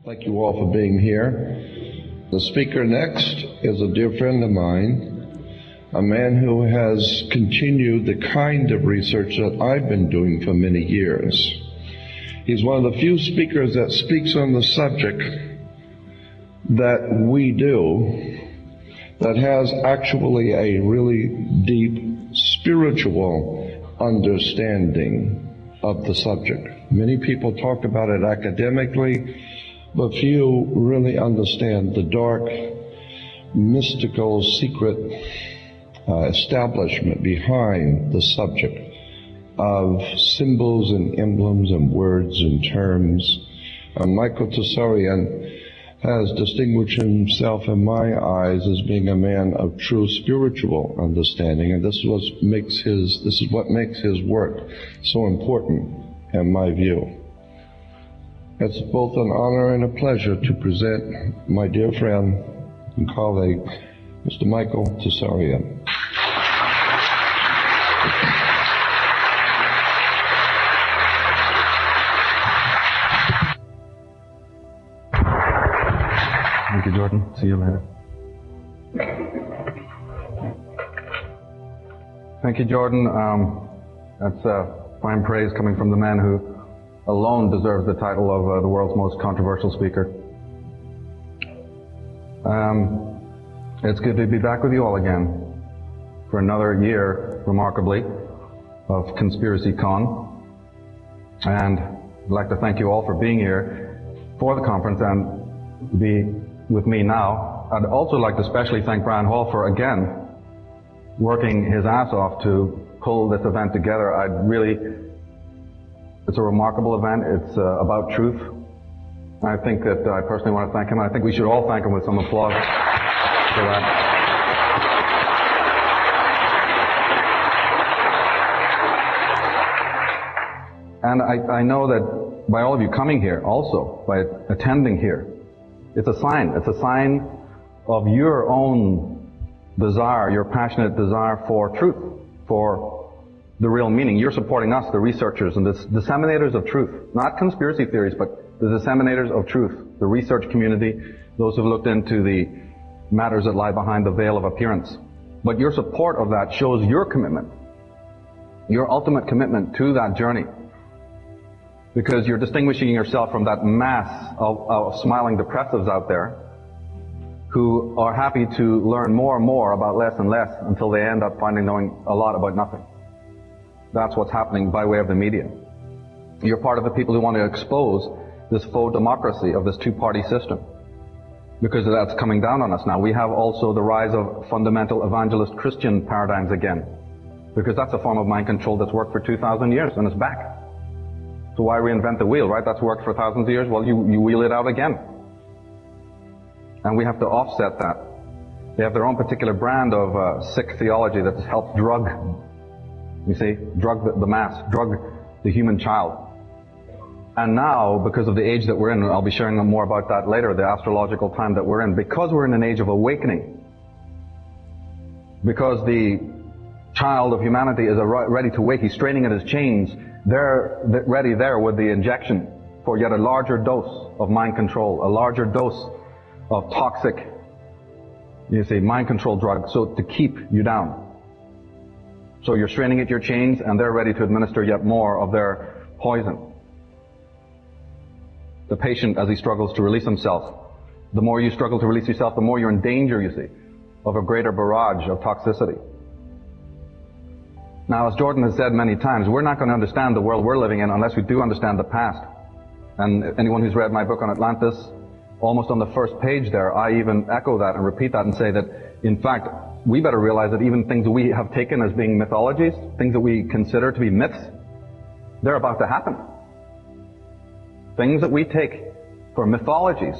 Thank you all for being here. The speaker next is a dear friend of mine, a man who has continued the kind of research that I've been doing for many years. He's one of the few speakers that speaks on the subject that we do, that has actually a really deep spiritual understanding of the subject. Many people talk about it academically, but few really understand the dark, mystical, secret establishment behind the subject of symbols and emblems and words and terms. Michael Tsarion has distinguished himself in my eyes as being a man of true spiritual understanding, and this is what makes his work so important in my view. It's both an honor and a pleasure to present my dear friend and colleague, Mr. Michael Tsarion. Thank you, Jordan. See you later. Thank you, Jordan. That's fine praise coming from the man who alone deserves the title of the world's most controversial speaker. It's good to be back with you all again for another year, remarkably, of Conspiracy Con. And I'd like to thank you all for being here for the conference and be with me now. I'd also like to especially thank Brian Hall for, again, working his ass off to pull this event together. It's a remarkable event. It's about truth. I think that I personally want to thank him. I think we should all thank him with some applause for that. And I know that by all of you coming here, also by attending here, it's a sign. It's a sign of your own desire, your passionate desire for truth, for the real meaning. You're supporting us, the researchers and the disseminators of truth. Not conspiracy theories, but the disseminators of truth, the research community, those who've looked into the matters that lie behind the veil of appearance. But your support of that shows your commitment, your ultimate commitment to that journey. Because you're distinguishing yourself from that mass of smiling depressives out there who are happy to learn more and more about less and less until they end up knowing a lot about nothing. That's what's happening by way of the media. You're part of the people who want to expose this faux democracy of this two-party system, because that's coming down on us now. We have also the rise of fundamental evangelist Christian paradigms again, because that's a form of mind control that's worked for 2,000 years and it's back. So why reinvent the wheel, right? That's worked for thousands of years. Well, you wheel it out again. And we have to offset that. They have their own particular brand of sick theology that's helped drug the mass, drug the human child. And now, because of the age that we're in, and I'll be sharing more about that later, the astrological time that we're in, because we're in an age of awakening, because the child of humanity is ready to wake, he's straining at his chains, they're ready there with the injection for yet a larger dose of mind control, a larger dose of toxic, mind control drugs, so to keep you down. So you're straining at your chains, and they're ready to administer yet more of their poison. The patient, as he struggles to release himself, the more you struggle to release yourself, the more you're in danger, of a greater barrage of toxicity. Now, as Jordan has said many times, we're not going to understand the world we're living in unless we do understand the past. And anyone who's read my book on Atlantis, almost on the first page there, I even echo that and repeat that and say that, in fact, we better realize that even things that we have taken as being mythologies, things that we consider to be myths, they're about to happen. Things that we take for mythologies,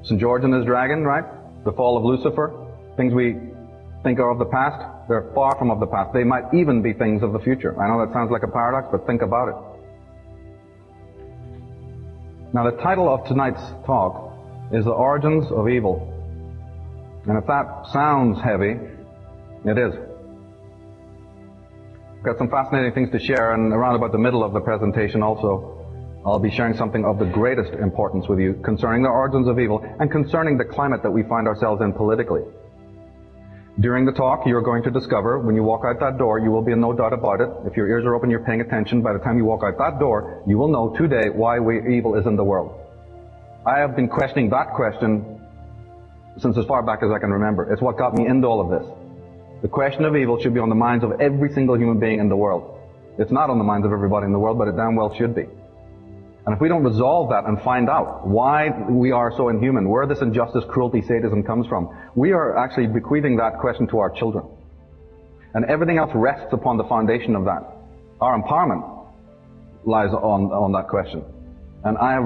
St. George and his dragon, right? The fall of Lucifer, things we think are of the past, they're far from of the past. They might even be things of the future. I know that sounds like a paradox, but think about it. Now, the title of tonight's talk is The Origins of Evil. And if that sounds heavy, it is. I've got some fascinating things to share, and around about the middle of the presentation also, I'll be sharing something of the greatest importance with you concerning the origins of evil and concerning the climate that we find ourselves in politically. During the talk, you're going to discover, when you walk out that door, you will be in no doubt about it. If your ears are open, you're paying attention. By the time you walk out that door, you will know today why evil is in the world. I have been questioning that question since as far back as I can remember. It's what got me into all of this. The question of evil should be on the minds of every single human being in the world. It's not on the minds of everybody in the world, but it damn well should be. And if we don't resolve that and find out why we are so inhuman, where this injustice, cruelty, sadism comes from, we are actually bequeathing that question to our children. And everything else rests upon the foundation of that. Our empowerment lies on that question. And I have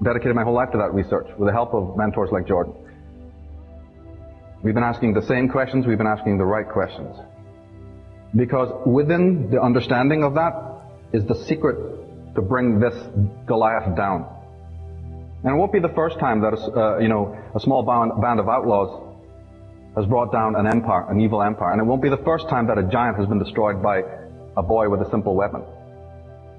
dedicated my whole life to that research with the help of mentors like Jordan. We've been asking the same questions, we've been asking the right questions. Because within the understanding of that is the secret to bring this Goliath down. And it won't be the first time that a small band of outlaws has brought down an empire, an evil empire. And it won't be the first time that a giant has been destroyed by a boy with a simple weapon.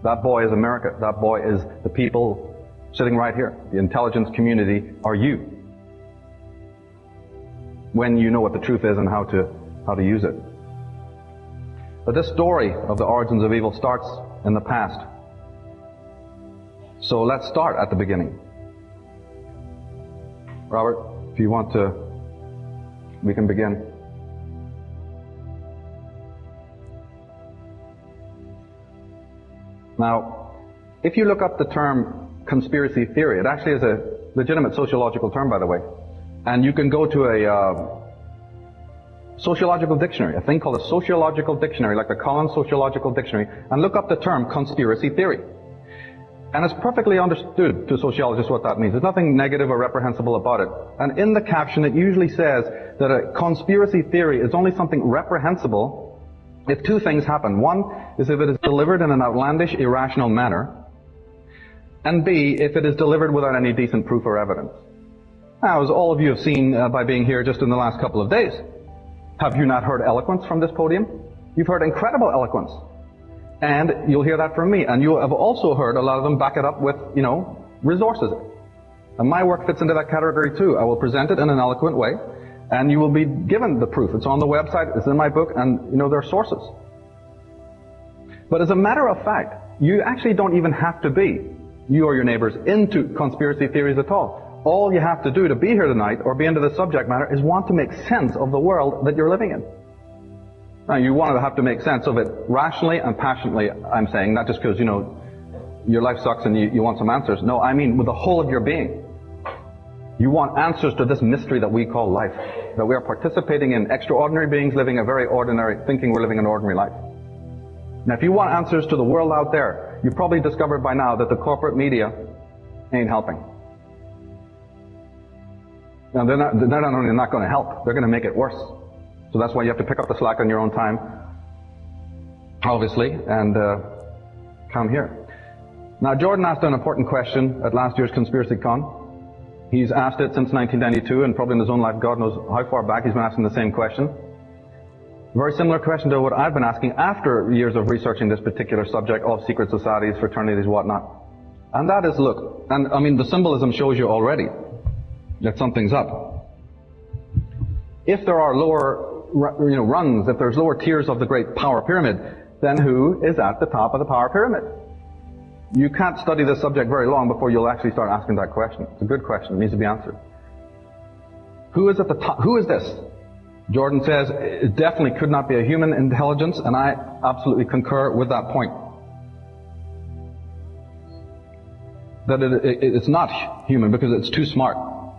That boy is America. That boy is the people sitting right here. The intelligence community are you. When you know what the truth is and how to use it. But this story of the origins of evil starts in the past. So let's start at the beginning. Robert, if you want to, we can begin. Now, if you look up the term conspiracy theory, it actually is a legitimate sociological term, by the way. And you can go to a sociological dictionary, a thing called a sociological dictionary, like the Collins Sociological Dictionary, and look up the term conspiracy theory. And it's perfectly understood to sociologists what that means. There's nothing negative or reprehensible about it. And in the caption, it usually says that a conspiracy theory is only something reprehensible if two things happen. One is if it is delivered in an outlandish, irrational manner. And B, if it is delivered without any decent proof or evidence. Now, as all of you have seen by being here just in the last couple of days, have you not heard eloquence from this podium? You've heard incredible eloquence. And you'll hear that from me. And you have also heard a lot of them back it up with, resources. And my work fits into that category too. I will present it in an eloquent way, and you will be given the proof. It's on the website, it's in my book, and there are sources. But as a matter of fact, you actually don't even have to be, you or your neighbors, into conspiracy theories at all. All you have to do to be here tonight, or be into the subject matter, is want to make sense of the world that you're living in. Now, you want to have to make sense of it rationally and passionately, I'm saying, not just because, your life sucks and you want some answers. No, I mean with the whole of your being. You want answers to this mystery that we call life. That we are participating in extraordinary beings living a very ordinary, thinking we're living an ordinary life. Now, if you want answers to the world out there, you've probably discovered by now that the corporate media ain't helping. Now, they're not only not going to help, they're going to make it worse. So that's why you have to pick up the slack on your own time, obviously, and come here. Now, Jordan asked an important question at last year's Conspiracy Con. He's asked it since 1992, and probably in his own life, God knows how far back he's been asking the same question. Very similar question to what I've been asking after years of researching this particular subject of secret societies, fraternities, whatnot. And that is, look, and I mean, the symbolism shows you already that something's up. If there are lower rungs, if there's lower tiers of the great power pyramid, then who is at the top of the power pyramid? You can't study this subject very long before you'll actually start asking that question. It's a good question. It needs to be answered. Who is at the top? Who is this? Jordan says it definitely could not be a human intelligence, and I absolutely concur with that point. That it's not human because it's too smart.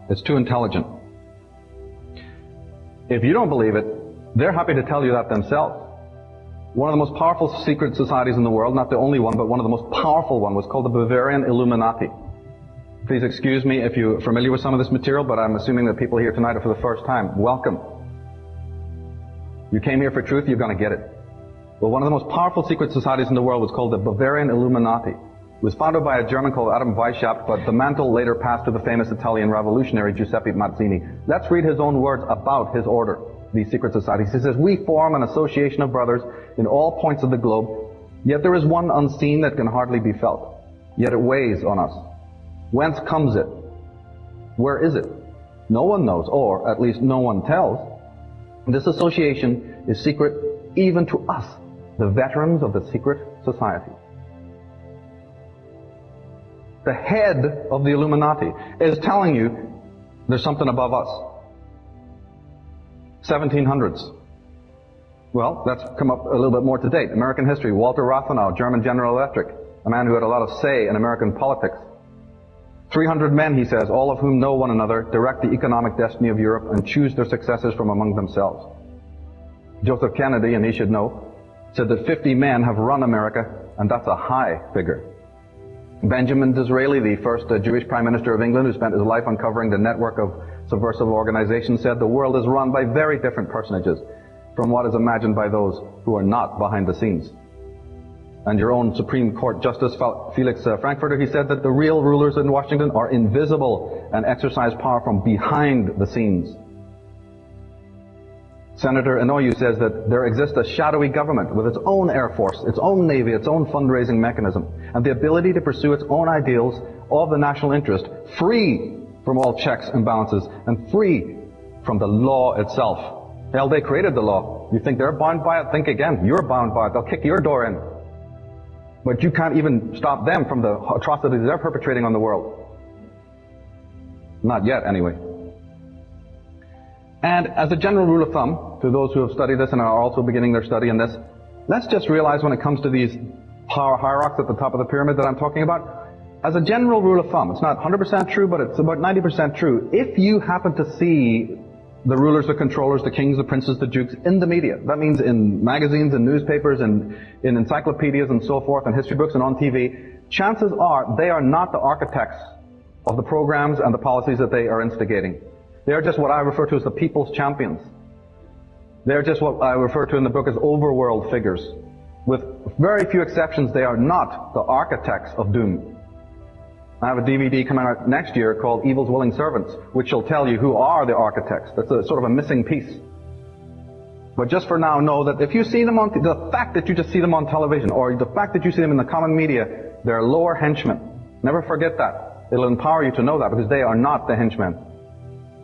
It's too intelligent. If you don't believe it, they're happy to tell you that themselves. One of the most powerful secret societies in the world, not the only one, but one of the most powerful one, was called the Bavarian Illuminati. Please excuse me if you're familiar with some of this material, but I'm assuming that people here tonight are for the first time. Welcome. You came here for truth, you're going to get it. Well, one of the most powerful secret societies in the world was called the Bavarian Illuminati. It was founded by a German called Adam Weishaupt, but the mantle later passed to the famous Italian revolutionary Giuseppe Mazzini. Let's read his own words about his order, these secret societies. He says, "We form an association of brothers in all points of the globe, yet there is one unseen that can hardly be felt. yet it weighs on us. Whence comes it? Where is it? No one knows, or at least no one tells. This association is secret even to us, the veterans of the secret society. The head of the Illuminati is telling you there's something above us. 1700s. Well, let's come up a little bit more to date. American history, Walter Rathenau, German General Electric, a man who had a lot of say in American politics. 300 men, he says, all of whom know one another, direct the economic destiny of Europe and choose their successors from among themselves. Joseph Kennedy, and he should know, said that 50 men have run America, and that's a high figure. Benjamin Disraeli, the first Jewish Prime Minister of England, who spent his life uncovering the network of subversive organizations, said the world is run by very different personages from what is imagined by those who are not behind the scenes. And your own Supreme Court Justice Felix Frankfurter, he said that the real rulers in Washington are invisible and exercise power from behind the scenes. Senator Inouye says that there exists a shadowy government with its own air force, its own navy, its own fundraising mechanism, and the ability to pursue its own ideals of the national interest, free from all checks and balances, and free from the law itself. Hell, they created the law. You think they're bound by it? Think again. You're bound by it. They'll kick your door in. But you can't even stop them from the atrocities they're perpetrating on the world. Not yet, anyway. And as a general rule of thumb, to those who have studied this and are also beginning their study in this, let's just realize when it comes to these power hierarchs at the top of the pyramid that I'm talking about, as a general rule of thumb, it's not 100% true, but it's about 90% true. If you happen to see the rulers, the controllers, the kings, the princes, the dukes in the media, that means in magazines and newspapers and in encyclopedias and so forth, and history books and on TV, chances are they are not the architects of the programs and the policies that they are instigating. They are just what I refer to as the people's champions. They are just what I refer to in the book as overworld figures. With very few exceptions, they are not the architects of doom. I have a DVD coming out next year called Evil's Willing Servants, which will tell you who are the architects. That's a sort of a missing piece. But just for now, know that if you see them on, the fact that you just see them on television, or the fact that you see them in the common media, they're lower henchmen. Never forget that. It'll empower you to know that, because they are not the henchmen.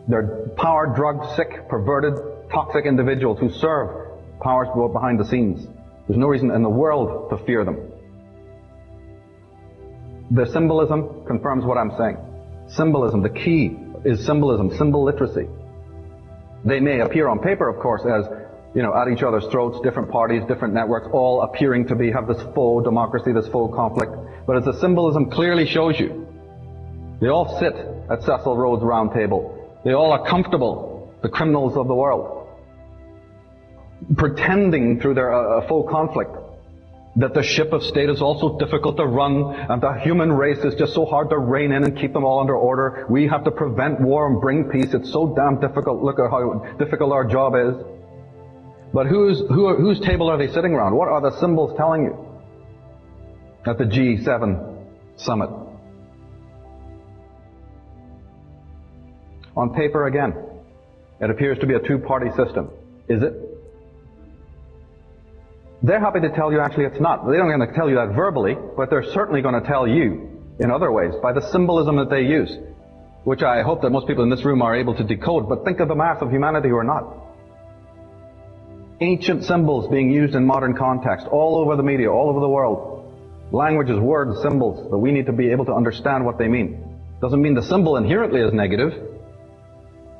They're power, drug, sick, perverted, toxic individuals who serve powers behind the scenes. There's no reason in the world to fear them. The symbolism confirms what I'm saying. Symbolism, the key is symbolism, symbol literacy. They may appear on paper, of course, as, at each other's throats, different parties, different networks, all appearing to have this faux democracy, this faux conflict. But as the symbolism clearly shows you, they all sit at Cecil Rhodes' round table. They all are comfortable, the criminals of the world, pretending through their faux conflict that the ship of state is also difficult to run, and the human race is just so hard to rein in and keep them all under order. We have to prevent war and bring peace. It's so damn difficult. Look at how difficult our job is. But whose table are they sitting around? What are the symbols telling you at the G7 summit? On paper again, it appears to be a two-party system. Is it? They're happy to tell you actually it's not. They don't going to tell you that verbally, but they're certainly going to tell you in other ways by the symbolism that they use, which I hope that most people in this room are able to decode. But think of the mass of humanity who are not. Ancient symbols being used in modern context, all over the media, all over the world. Languages, words, symbols, that we need to be able to understand what they mean. Doesn't mean the symbol inherently is negative,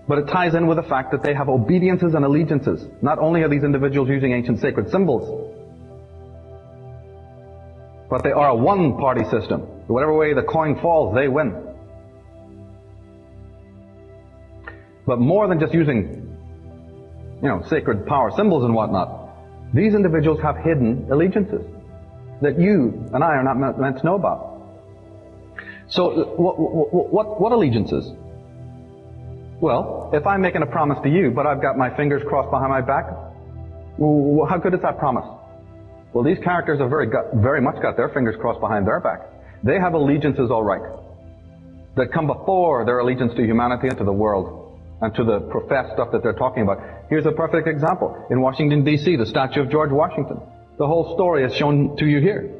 but it ties in with the fact that they have obediences and allegiances. Not only are these individuals using ancient sacred symbols, but they are a one-party system. Whatever way the coin falls, they win. But more than just using, sacred power symbols and whatnot, these individuals have hidden allegiances that you and I are not meant to know about. So, what allegiances? Well, if I'm making a promise to you, but I've got my fingers crossed behind my back, how good is that promise? Well, these characters have very much got their fingers crossed behind their back. They have allegiances, all right, that come before their allegiance to humanity and to the world and to the professed stuff that they're talking about. Here's a perfect example. In Washington, D.C., the statue of George Washington. The whole story is shown to you here.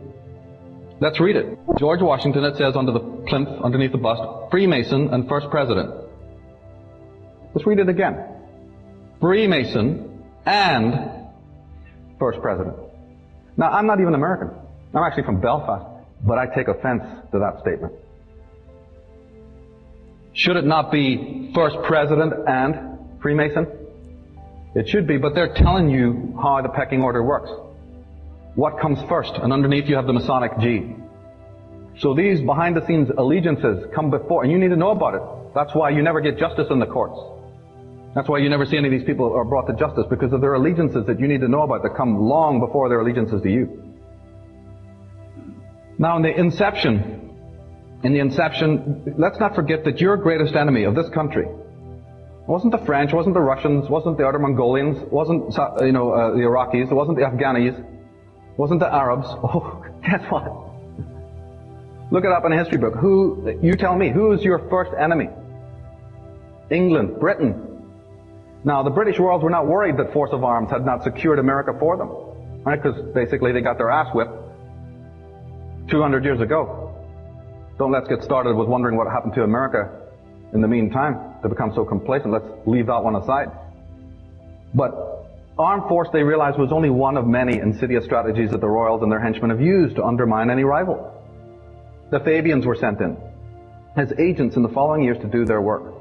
Let's read it. George Washington, it says under the plinth, underneath the bust, Freemason and first president. Let's read it again. Freemason and first president. Now, I'm not even American. I'm actually from Belfast, but I take offense to that statement. Should it not be first president and Freemason? It should be, but they're telling you how the pecking order works. What comes first? And underneath you have the Masonic G. So these behind-the-scenes allegiances come before, and you need to know about it. That's why you never get justice in the courts. That's why you never see any of these people are brought to justice, because of their allegiances that you need to know about that come long before their allegiances to you. Now, in the inception, let's not forget that your greatest enemy of this country wasn't the French, wasn't the Russians, wasn't the outer Mongolians, wasn't the Iraqis, it wasn't the Afghanis, wasn't the Arabs. Oh, guess what? Look it up in a history book. You tell me, who is your first enemy? England, Britain. Now, the British royals were not worried that force of arms had not secured America for them, right? Because basically they got their ass whipped 200 years ago. Don't let's get started with wondering what happened to America in the meantime to become so complacent. Let's leave that one aside. But armed force, they realized, was only one of many insidious strategies that the royals and their henchmen have used to undermine any rival. The Fabians were sent in as agents in the following years to do their work.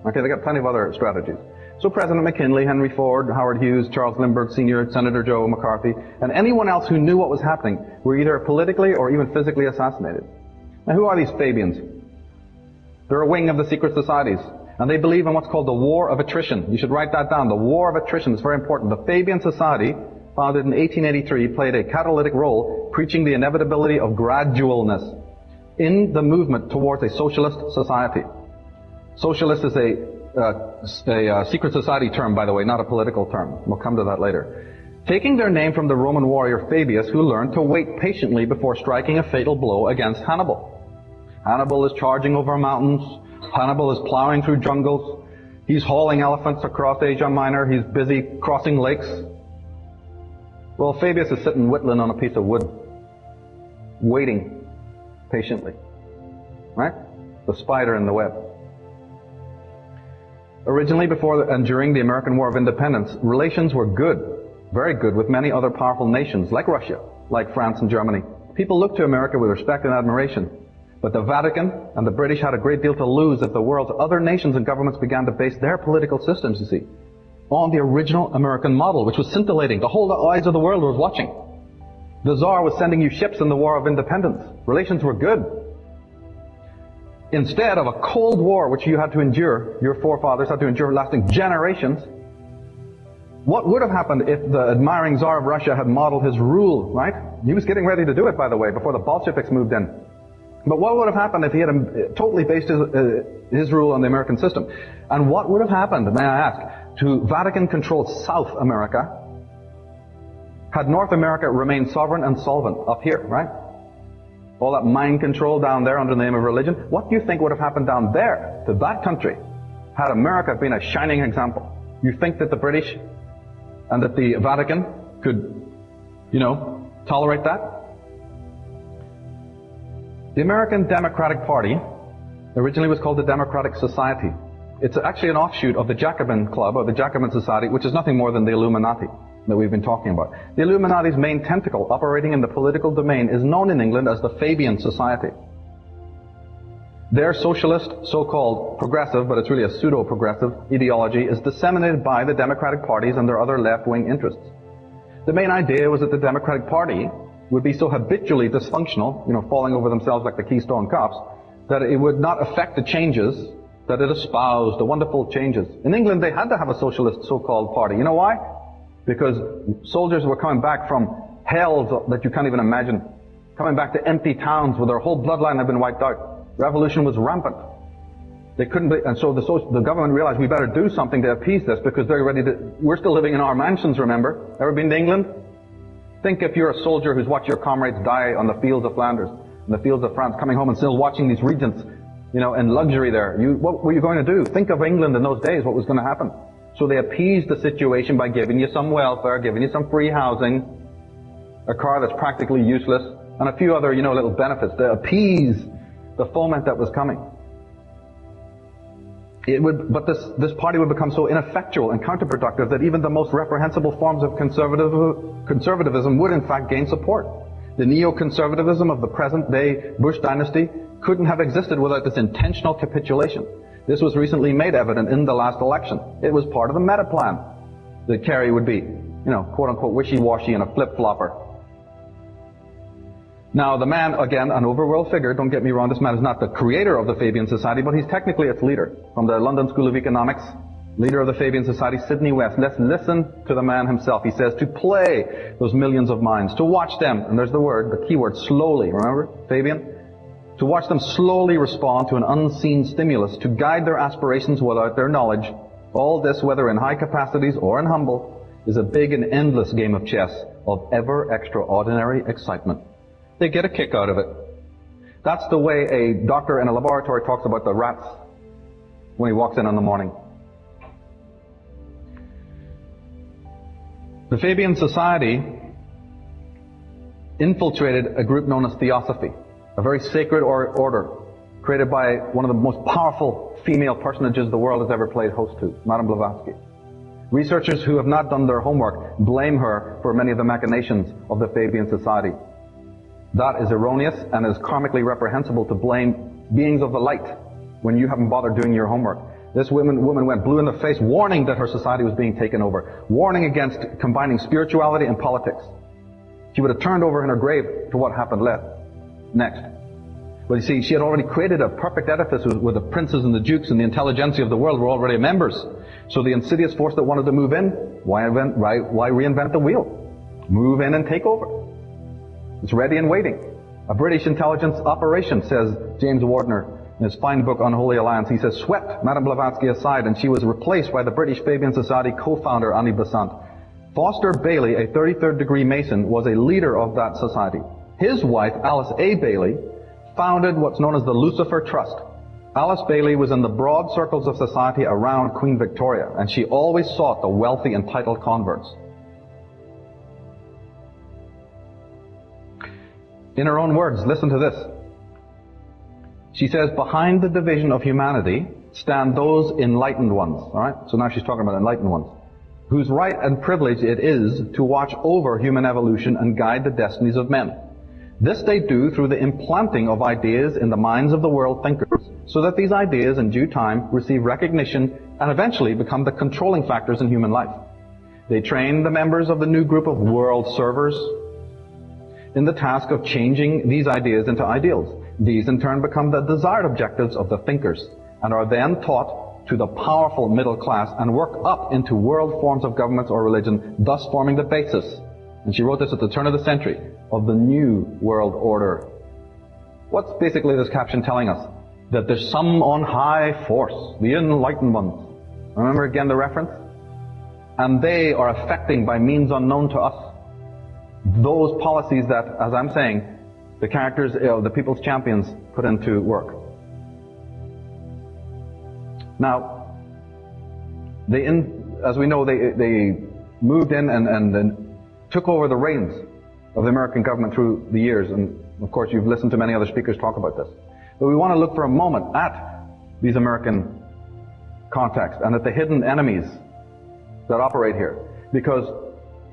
Okay, they got plenty of other strategies. So President McKinley, Henry Ford, Howard Hughes, Charles Lindbergh Sr., Senator Joe McCarthy, and anyone else who knew what was happening were either politically or even physically assassinated. Now, who are these Fabians? They're a wing of the secret societies, and they believe in what's called the war of attrition. You should write that down. The war of attrition is very important. The Fabian Society, founded in 1883, played a catalytic role preaching the inevitability of gradualness in the movement towards a socialist society. Socialist is a secret society term, by the way, not a political term. We'll come to that later. Taking their name from the Roman warrior Fabius, who learned to wait patiently before striking a fatal blow against Hannibal. Hannibal is charging over mountains. Hannibal is plowing through jungles. He's hauling elephants across Asia Minor. He's busy crossing lakes. Well, Fabius is sitting whittling on a piece of wood, waiting patiently. Right? The spider in the web. Originally, before and during the American War of Independence, relations were good, very good, with many other powerful nations, like Russia, like France and Germany. People looked to America with respect and admiration. But the Vatican and the British had a great deal to lose if the world's other nations and governments began to base their political systems, you see, on the original American model, which was scintillating. The whole eyes of the world was watching. The Tsar was sending you ships in the War of Independence. Relations were good. Instead of a Cold War, which you had to endure, your forefathers had to endure lasting generations, what would have happened if the admiring Tsar of Russia had modeled his rule, right? He was getting ready to do it, by the way, before the Bolsheviks moved in. But what would have happened if he had totally based his rule on the American system? And what would have happened, may I ask, to Vatican-controlled South America had North America remained sovereign and solvent up here, right? All that mind control down there under the name of religion. What do you think would have happened down there to that country had America been a shining example? You think that the British and that the Vatican could, tolerate that? The American Democratic Party originally was called the Democratic Society. It's actually an offshoot of the Jacobin Club, or the Jacobin Society, which is nothing more than the Illuminati that we've been talking about. The Illuminati's main tentacle operating in the political domain is known in England as the Fabian Society. Their socialist, so-called progressive, but it's really a pseudo-progressive ideology, is disseminated by the Democratic parties and their other left-wing interests. The main idea was that the Democratic Party would be so habitually dysfunctional, falling over themselves like the Keystone Cops, that it would not affect the changes that it espoused, the wonderful changes. In England, they had to have a socialist so-called party. You know why? Because soldiers were coming back from hells that you can't even imagine, coming back to empty towns where their whole bloodline had been wiped out. Revolution was rampant. They couldn't be, and so the government realized we better do something to appease this, because they're ready to, we're still living in our mansions, remember? Ever been to England? Think if you're a soldier who's watched your comrades die on the fields of Flanders, in the fields of France, coming home and still watching these regents, in luxury there. What were you going to do? Think of England in those days, what was going to happen. So they appeased the situation by giving you some welfare, giving you some free housing, a car that's practically useless, and a few other, little benefits to appease the foment that was coming. But this party would become so ineffectual and counterproductive that even the most reprehensible forms of conservatism would in fact gain support. The neoconservatism of the present-day Bush dynasty couldn't have existed without this intentional capitulation. This was recently made evident in the last election. It was part of the meta plan that Kerry would be, quote-unquote wishy-washy and a flip-flopper. Now, the man, again, an overworld figure, don't get me wrong, this man is not the creator of the Fabian Society, but he's technically its leader. From the London School of Economics, leader of the Fabian Society, Sidney West. Let's listen to the man himself. He says, to play those millions of minds, to watch them, and there's the word, the key word, slowly, remember, Fabian? To watch them slowly respond to an unseen stimulus, to guide their aspirations without their knowledge. All this, whether in high capacities or in humble, is a big and endless game of chess of ever extraordinary excitement. They get a kick out of it. That's the way a doctor in a laboratory talks about the rats when he walks in the morning. The Fabian Society infiltrated a group known as Theosophy, a very sacred order created by one of the most powerful female personages the world has ever played host to, Madame Blavatsky. Researchers who have not done their homework blame her for many of the machinations of the Fabian Society. That is erroneous and is karmically reprehensible to blame beings of the light when you haven't bothered doing your homework. This woman went blue in the face, warning that her society was being taken over, warning against combining spirituality and politics. She would have turned over in her grave to what happened next. But you see, she had already created a perfect edifice where the princes and the dukes and the intelligentsia of the world were already members. So the insidious force that wanted to move in, why reinvent the wheel? Move in and take over. It's ready and waiting. A British intelligence operation, says James Wardner in his fine book Unholy Alliance. He says, swept Madame Blavatsky aside, and she was replaced by the British Fabian Society co-founder Annie Besant. Foster Bailey, a 33rd degree Mason, was a leader of that society. His wife, Alice A. Bailey, founded what's known as the Lucifer Trust. Alice Bailey was in the broad circles of society around Queen Victoria, and she always sought the wealthy and titled converts. In her own words, listen to this. She says, behind the division of humanity stand those enlightened ones. All right? So now she's talking about enlightened ones. Whose right and privilege it is to watch over human evolution and guide the destinies of men. This they do through the implanting of ideas in the minds of the world thinkers, so that these ideas in due time receive recognition and eventually become the controlling factors in human life. They train the members of the new group of world servers in the task of changing these ideas into ideals. These in turn become the desired objectives of the thinkers and are then taught to the powerful middle class and work up into world forms of governments or religion, thus forming the basis, and she wrote this at the turn of the century, of the new world order. What's basically this caption telling us? That there's some on high force, the enlightened ones. Remember again the reference? And they are affecting by means unknown to us those policies that, as I'm saying, the characters, the people's champions put into work. Now, as we know, they moved in and took over the reins of the American government through the years, and of course you've listened to many other speakers talk about this. But we want to look for a moment at these American contacts and at the hidden enemies that operate here. Because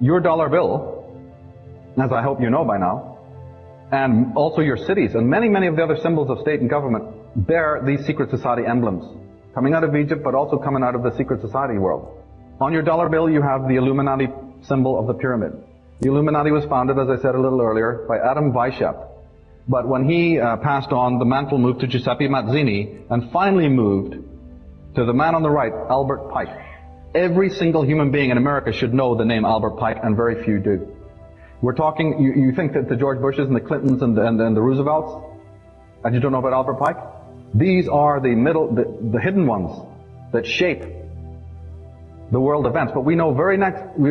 your dollar bill, as I hope you know by now, and also your cities, and many, many of the other symbols of state and government bear these secret society emblems, coming out of Egypt, but also coming out of the secret society world. On your dollar bill, you have the Illuminati symbol of the pyramid. The Illuminati was founded, as I said a little earlier, by Adam Weishaupt. But when he passed on, the mantle moved to Giuseppe Mazzini, and finally moved to the man on the right, Albert Pike. Every single human being in America should know the name Albert Pike, and very few do. We're talking, you think that the George Bushes and the Clintons and the Roosevelts, and you don't know about Albert Pike? These are the hidden ones that shape the world events. But we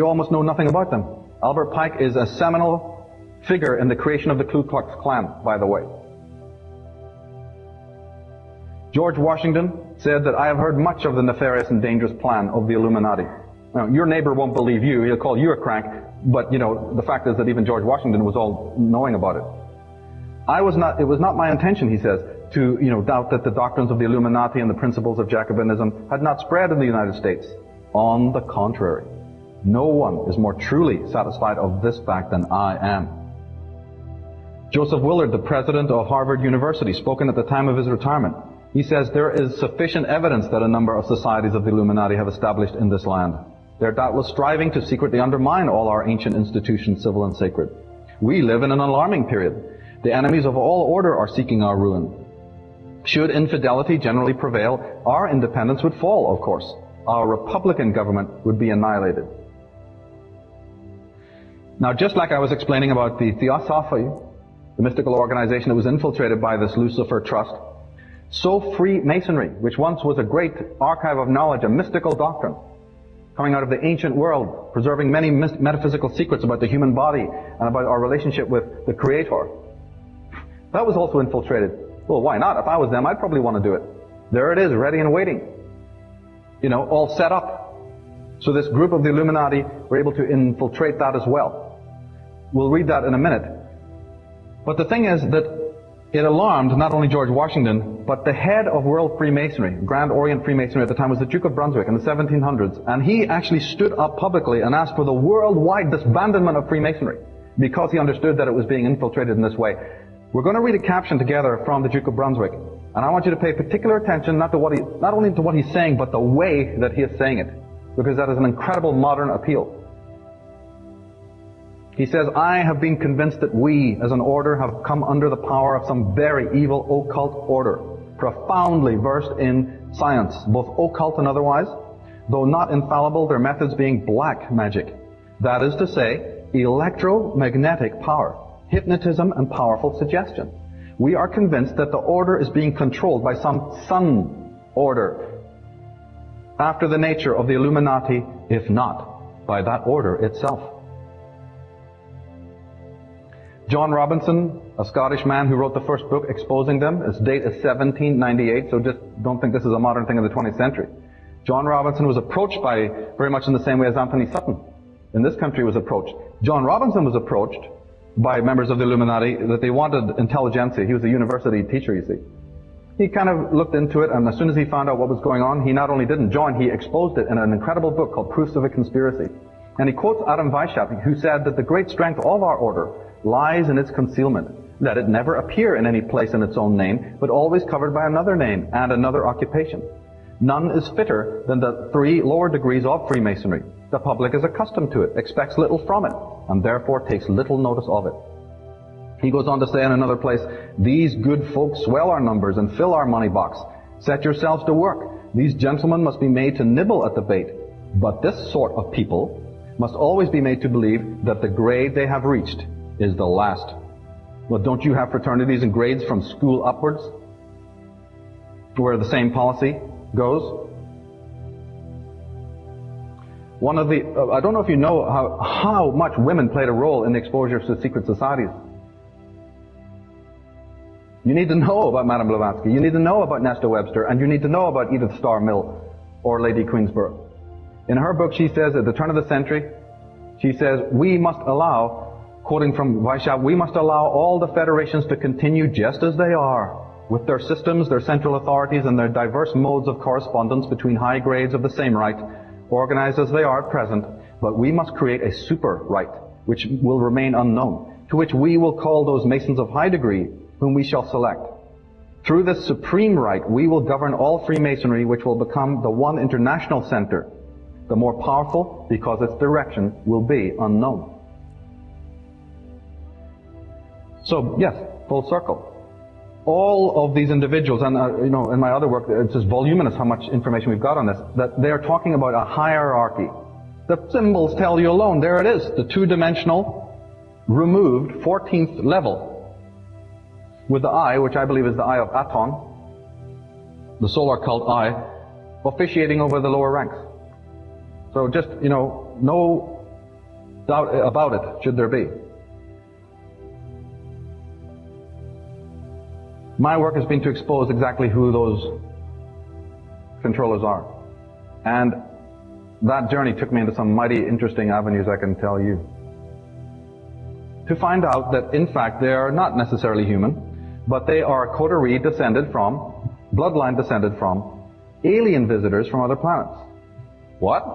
almost know nothing about them. Albert Pike is a seminal figure in the creation of the Ku Klux Klan, by the way. George Washington said that I have heard much of the nefarious and dangerous plan of the Illuminati. Now, your neighbor won't believe you. He'll call you a crank. But, the fact is that even George Washington was all knowing about it. It was not my intention, he says, to, doubt that the doctrines of the Illuminati and the principles of Jacobinism had not spread in the United States. On the contrary, no one is more truly satisfied of this fact than I am. Joseph Willard, the president of Harvard University, spoken at the time of his retirement, he says there is sufficient evidence that a number of societies of the Illuminati have established in this land. They are doubtless striving to secretly undermine all our ancient institutions, civil and sacred. We live in an alarming period. The enemies of all order are seeking our ruin. Should infidelity generally prevail, our independence would fall, of course. Our republican government would be annihilated. Now, just like I was explaining about the Theosophy, the mystical organization that was infiltrated by this Lucifer trust, so Freemasonry, which once was a great archive of knowledge, a mystical doctrine, coming out of the ancient world, preserving many metaphysical secrets about the human body and about our relationship with the Creator, that was also infiltrated. Well, why not? If I was them, I'd probably want to do it. There it is, ready and waiting. All set up. So this group of the Illuminati were able to infiltrate that as well. We'll read that in a minute. But the thing is that it alarmed not only George Washington, but the head of World Freemasonry, Grand Orient Freemasonry at the time, was the Duke of Brunswick in the 1700s. And he actually stood up publicly and asked for the worldwide disbandment of Freemasonry because he understood that it was being infiltrated in this way. We're going to read a caption together from the Duke of Brunswick. And I want you to pay particular attention not only to what he's saying, but the way that he is saying it. Because that is an incredible modern appeal. He says, I have been convinced that we, as an order, have come under the power of some very evil occult order, profoundly versed in science, both occult and otherwise, though not infallible, their methods being black magic. That is to say, electromagnetic power, hypnotism, and powerful suggestion. We are convinced that the order is being controlled by some sun order, after the nature of the Illuminati, if not by that order itself. John Robinson, a Scottish man who wrote the first book exposing them, its date is 1798, so just don't think this is a modern thing of the 20th century. John Robinson was approached by, very much in the same way as Anthony Sutton in this country was approached. John Robinson was approached by members of the Illuminati that they wanted intelligentsia. He was a university teacher, you see. He kind of looked into it, and as soon as he found out what was going on, he not only didn't join, he exposed it in an incredible book called Proofs of a Conspiracy. And he quotes Adam Weishaupt, who said that the great strength of our order lies in its concealment, that it never appear in any place in its own name, but always covered by another name and another occupation. None is fitter than the 3 lower degrees of Freemasonry. The public is accustomed to it, expects little from it, and therefore takes little notice of it. He goes on to say in another place, these good folks swell our numbers and fill our money box. Set yourselves to work. These gentlemen must be made to nibble at the bait. But this sort of people must always be made to believe that the grade they have reached is the last. Well, don't you have fraternities and grades from school upwards, where the same policy goes? One of the, I don't know if you know how much women played a role in the exposure to secret societies. You need to know about Madame Blavatsky, you need to know about Nesta Webster, and you need to know about Edith Starr Mill or Lady Queensborough. In her book, she says, at the turn of the century, she says, we must allow, quoting from Weishaupt, we must allow all the federations to continue just as they are, with their systems, their central authorities, and their diverse modes of correspondence between high grades of the same right, organized as they are at present, but we must create a super right, which will remain unknown, to which we will call those Masons of high degree, whom we shall select. Through this supreme right, we will govern all Freemasonry, which will become the one international center, the more powerful because its direction will be unknown. So, yes, full circle. All of these individuals, and in my other work, it's just voluminous how much information we've got on this, that they are talking about a hierarchy. The symbols tell you alone. There it is, the 2-dimensional, removed 14th level, with the eye, which I believe is the eye of Aton, the solar cult eye, officiating over the lower ranks. So just, no doubt about it, should there be. My work has been to expose exactly who those controllers are. And that journey took me into some mighty interesting avenues, I can tell you. To find out that, in fact, they are not necessarily human, but they are a coterie descended from, bloodline descended from, alien visitors from other planets. What?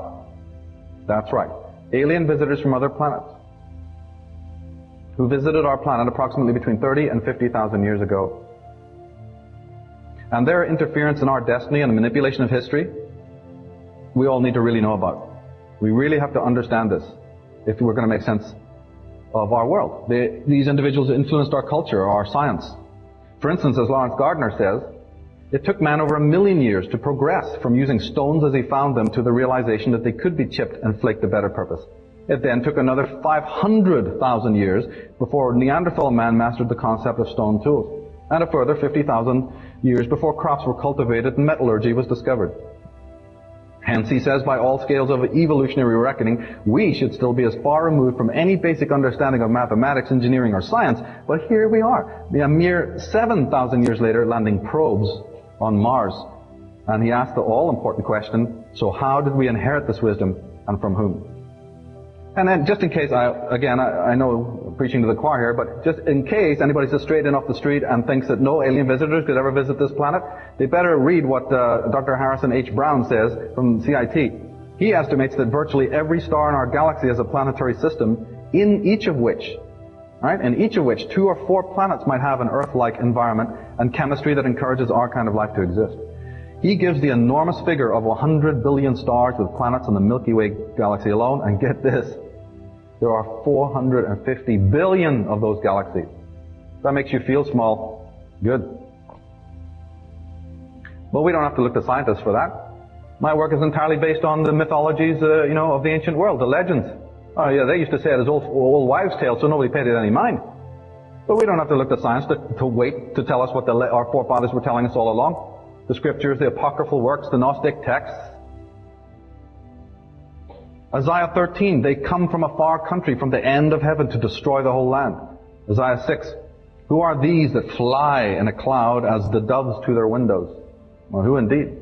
That's right. Alien visitors from other planets who visited our planet approximately between 30 and 50,000 years ago. And their interference in our destiny and the manipulation of history, we all need to really know about. We really have to understand this if we're going to make sense of our world. These individuals influenced our culture, our science. For instance, as Lawrence Gardner says, it took man over 1 million years to progress from using stones as he found them to the realization that they could be chipped and flaked to better purpose. It then took another 500,000 years before Neanderthal man mastered the concept of stone tools, and a further 50,000 years before crops were cultivated and metallurgy was discovered. Hence, he says, by all scales of evolutionary reckoning, we should still be as far removed from any basic understanding of mathematics, engineering, or science, but here we are, a mere 7,000 years later, landing probes on Mars. And he asked the all-important question, so how did we inherit this wisdom, and from whom? And then, just in case, I know preaching to the choir here, but just in case anybody's just straight in off the street and thinks that no alien visitors could ever visit this planet, they better read what Dr. Harrison H. Brown says from CIT. He estimates that virtually every star in our galaxy has a planetary system, in each of which 2 or 4 planets might have an Earth-like environment and chemistry that encourages our kind of life to exist. He gives the enormous figure of 100 billion stars with planets in the Milky Way galaxy alone, and get this, there are 450 billion of those galaxies. That makes you feel small. Good. But we don't have to look to scientists for that. My work is entirely based on the mythologies, of the ancient world, the legends. Oh yeah, they used to say it as old wives' tales, so nobody paid it any mind. But we don't have to look to science to wait to tell us what our forefathers were telling us all along. The scriptures, the apocryphal works, the Gnostic texts. Isaiah 13, they come from a far country, from the end of heaven, to destroy the whole land. Isaiah 6, who are these that fly in a cloud as the doves to their windows? Well, who indeed?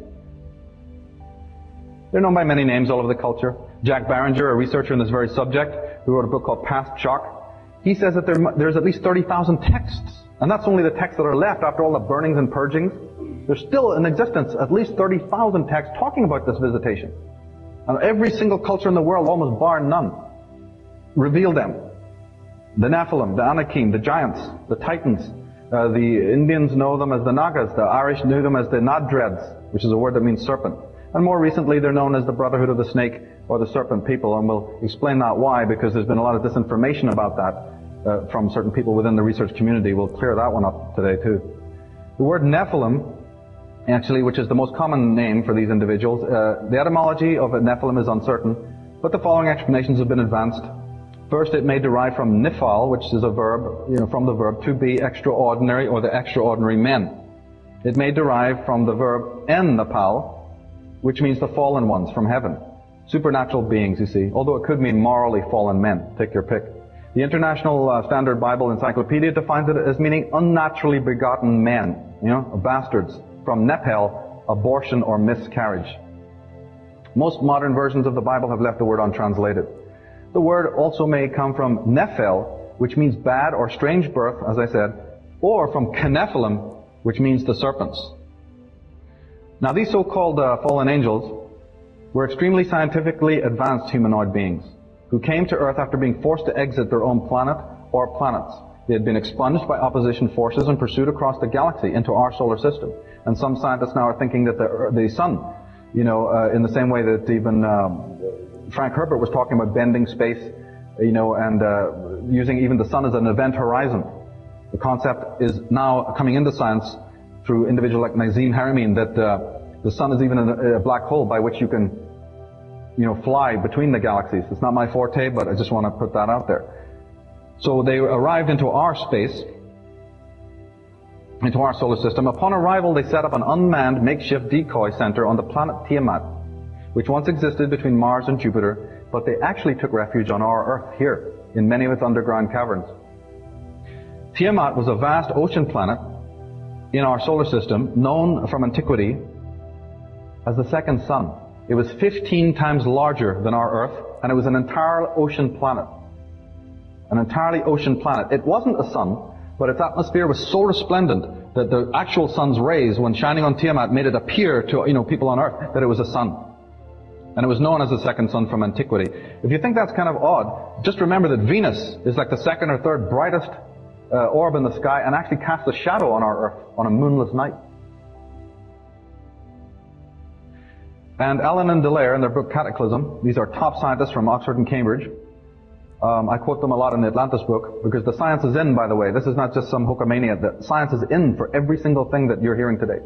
They're known by many names all over the culture. Jack Barringer, a researcher in this very subject, who wrote a book called Past Shock, he says that there's at least 30,000 texts. And that's only the texts that are left after all the burnings and purgings. There's still in existence at least 30,000 texts talking about this visitation. And every single culture in the world, almost bar none, reveal them. The Nephilim, the Anakim, the giants, the Titans. The Indians know them as the Nagas. The Irish knew them as the Nadreds, which is a word that means serpent. And more recently, they're known as the Brotherhood of the Snake or the Serpent people. And we'll explain that why, because there's been a lot of disinformation about that from certain people within the research community. We'll clear that one up today, too. The word Nephilim, actually, which is the most common name for these individuals. The etymology of a Nephilim is uncertain, but the following explanations have been advanced. First, it may derive from nifal, which is a verb, from the verb to be extraordinary, or the extraordinary men. It may derive from the verb en-napal, which means the fallen ones from heaven. Supernatural beings, you see, although it could mean morally fallen men. Take your pick. The International Standard Bible Encyclopedia defines it as meaning unnaturally begotten men, bastards. From Nephel, abortion or miscarriage. Most modern versions of the Bible have left the word untranslated. The word also may come from Nephel, which means bad or strange birth, as I said, or from Kenephilim, which means the serpents. Now, these so-called fallen angels were extremely scientifically advanced humanoid beings who came to Earth after being forced to exit their own planet or planets. They had been expunged by opposition forces and pursued across the galaxy into our solar system. And some scientists now are thinking that the sun, in the same way that even Frank Herbert was talking about bending space, and using even the sun as an event horizon. The concept is now coming into science through individuals like Nazim Haramein that the sun is even a black hole by which you can, fly between the galaxies. It's not my forte, but I just want to put that out there. So they arrived into our space, into our solar system. Upon arrival, they set up an unmanned makeshift decoy center on the planet Tiamat, which once existed between Mars and Jupiter, but they actually took refuge on our Earth here, in many of its underground caverns. Tiamat was a vast ocean planet in our solar system, known from antiquity as the second sun. It was 15 times larger than our Earth, and it was an entire ocean planet. An entirely ocean planet. It wasn't a sun, but its atmosphere was so resplendent that the actual sun's rays, when shining on Tiamat, made it appear to people on Earth that it was a sun. And it was known as the second sun from antiquity. If you think that's kind of odd, just remember that Venus is like the second or third brightest orb in the sky and actually casts a shadow on our Earth on a moonless night. And Allen and Dallaire, in their book Cataclysm, these are top scientists from Oxford and Cambridge. I quote them a lot in the Atlantis book, because the science is in, by the way. This is not just some hokomania. The science is in for every single thing that you're hearing today.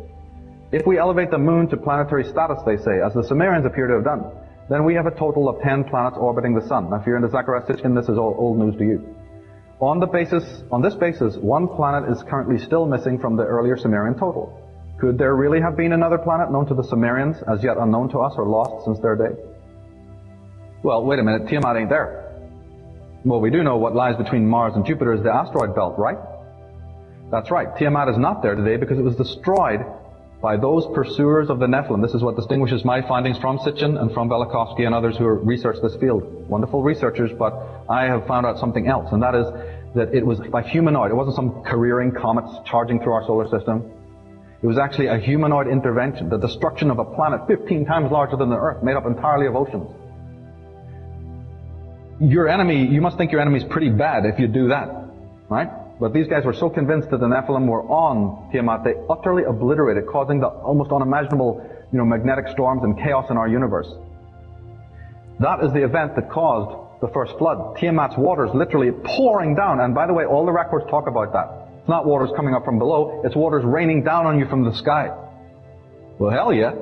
If we elevate the moon to planetary status, they say, as the Sumerians appear to have done, then we have a total of 10 planets orbiting the sun. Now, if you're into Zachariah Sitchin, this is all old news to you. On this basis, one planet is currently still missing from the earlier Sumerian total. Could there really have been another planet known to the Sumerians, as yet unknown to us or lost since their day? Well, wait a minute, Tiamat ain't there. Well, we do know what lies between Mars and Jupiter is the asteroid belt, right? That's right. Tiamat is not there today because it was destroyed by those pursuers of the Nephilim. This is what distinguishes my findings from Sitchin and from Velikovsky and others who research this field. Wonderful researchers, but I have found out something else, and that is that it was by humanoid. It wasn't some careering comets charging through our solar system. It was actually a humanoid intervention, the destruction of a planet 15 times larger than the Earth, made up entirely of oceans. Your enemy, you must think your enemy's pretty bad if you do that, right? But these guys were so convinced that the Nephilim were on Tiamat, they utterly obliterated, causing the almost unimaginable, magnetic storms and chaos in our universe. That is the event that caused the first flood. Tiamat's waters literally pouring down, and by the way, all the records talk about that. It's not waters coming up from below, it's waters raining down on you from the sky. Well, hell yeah.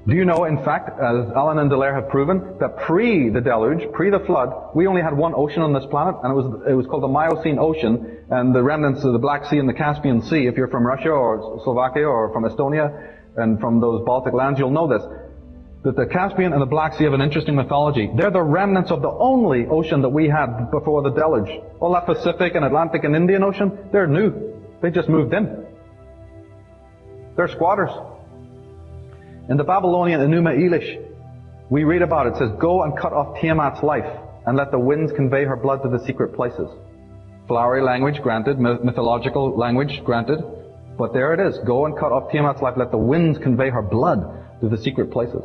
Do you know, in fact, as Allen and Dallaire have proven, that pre the deluge, pre the flood, we only had one ocean on this planet, and it was called the Miocene Ocean, and the remnants of the Black Sea and the Caspian Sea. If you're from Russia or Slovakia or from Estonia and from those Baltic lands, you'll know this. That the Caspian and the Black Sea have an interesting mythology. They're the remnants of the only ocean that we had before the deluge. All that Pacific and Atlantic and Indian Ocean, they're new. They just moved in. They're squatters. In the Babylonian Enuma Elish, we read about it. It says, "Go and cut off Tiamat's life, and let the winds convey her blood to the secret places." Flowery language, granted. Mythological language, granted. But there it is. Go and cut off Tiamat's life, let the winds convey her blood to the secret places.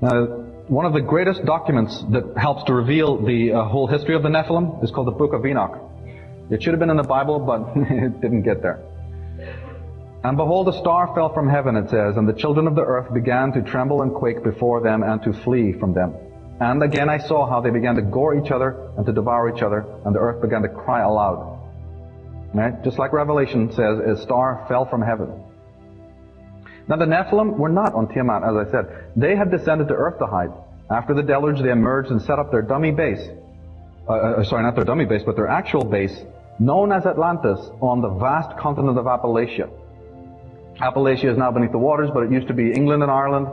Now, one of the greatest documents that helps to reveal the whole history of the Nephilim is called the Book of Enoch. It should have been in the Bible, but it didn't get there. "And behold, a star fell from heaven," it says, "and the children of the earth began to tremble and quake before them and to flee from them. And again I saw how they began to gore each other and to devour each other, and the earth began to cry aloud." Right? Just like Revelation says, a star fell from heaven. Now the Nephilim were not on Tiamat, as I said. They had descended to earth to hide. After the deluge, they emerged and set up their dummy base. Not their dummy base, but their actual base, known as Atlantis, on the vast continent of Appalachia. Appalachia is now beneath the waters, but it used to be England and Ireland,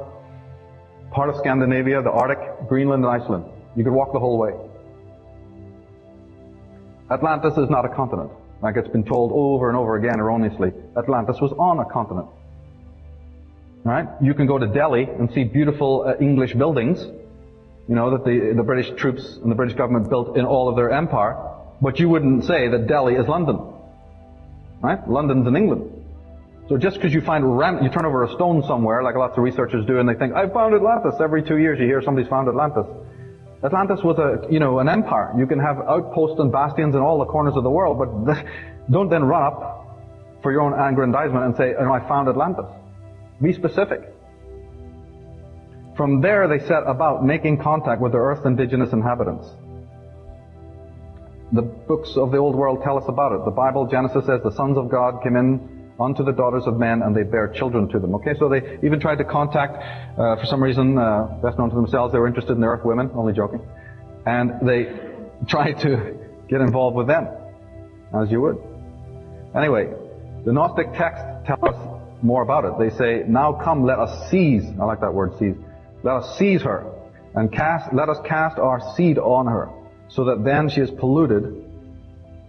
part of Scandinavia, the Arctic, Greenland and Iceland. You could walk the whole way. Atlantis is not a continent, like it's been told over and over again erroneously. Atlantis was on a continent. Right? You can go to Delhi and see beautiful English buildings, that the British troops and the British government built in all of their empire, but you wouldn't say that Delhi is London. Right? London's in England. So just because you you turn over a stone somewhere, like lots of researchers do, and they think, "I found Atlantis." Every 2 years you hear somebody's found Atlantis. Atlantis was an empire. You can have outposts and bastions in all the corners of the world, but don't then run up for your own aggrandizement and say, "I found Atlantis." Be specific. From there they set about making contact with the Earth's indigenous inhabitants. The books of the old world tell us about it. The Bible, Genesis says, the sons of God came in unto the daughters of men, and they bare children to them. Okay, so they even tried to contact, for some reason, best known to themselves, they were interested in the earth women, only joking. And they tried to get involved with them, as you would. Anyway, the Gnostic texts tell us more about it. They say, "Now come, let us seize," I like that word, seize. "Let us seize her, and let us cast our seed on her, so that then she is polluted,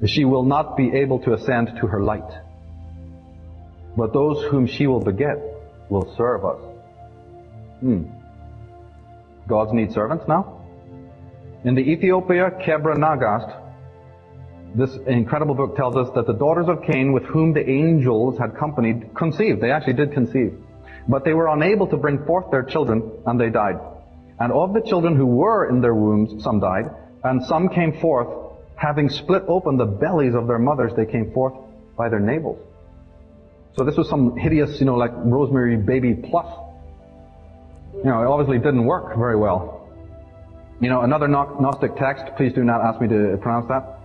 she will not be able to ascend to her light. But those whom she will beget will serve us." Gods need servants now? In the Ethiopia Kebra Nagast, this incredible book tells us that the daughters of Cain with whom the angels had companied conceived. They actually did conceive. But they were unable to bring forth their children, and they died. And of the children who were in their wombs, some died, and some came forth, having split open the bellies of their mothers, they came forth by their navels. So this was some hideous, like Rosemary Baby Plus. It obviously didn't work very well. Another Gnostic text, please do not ask me to pronounce that.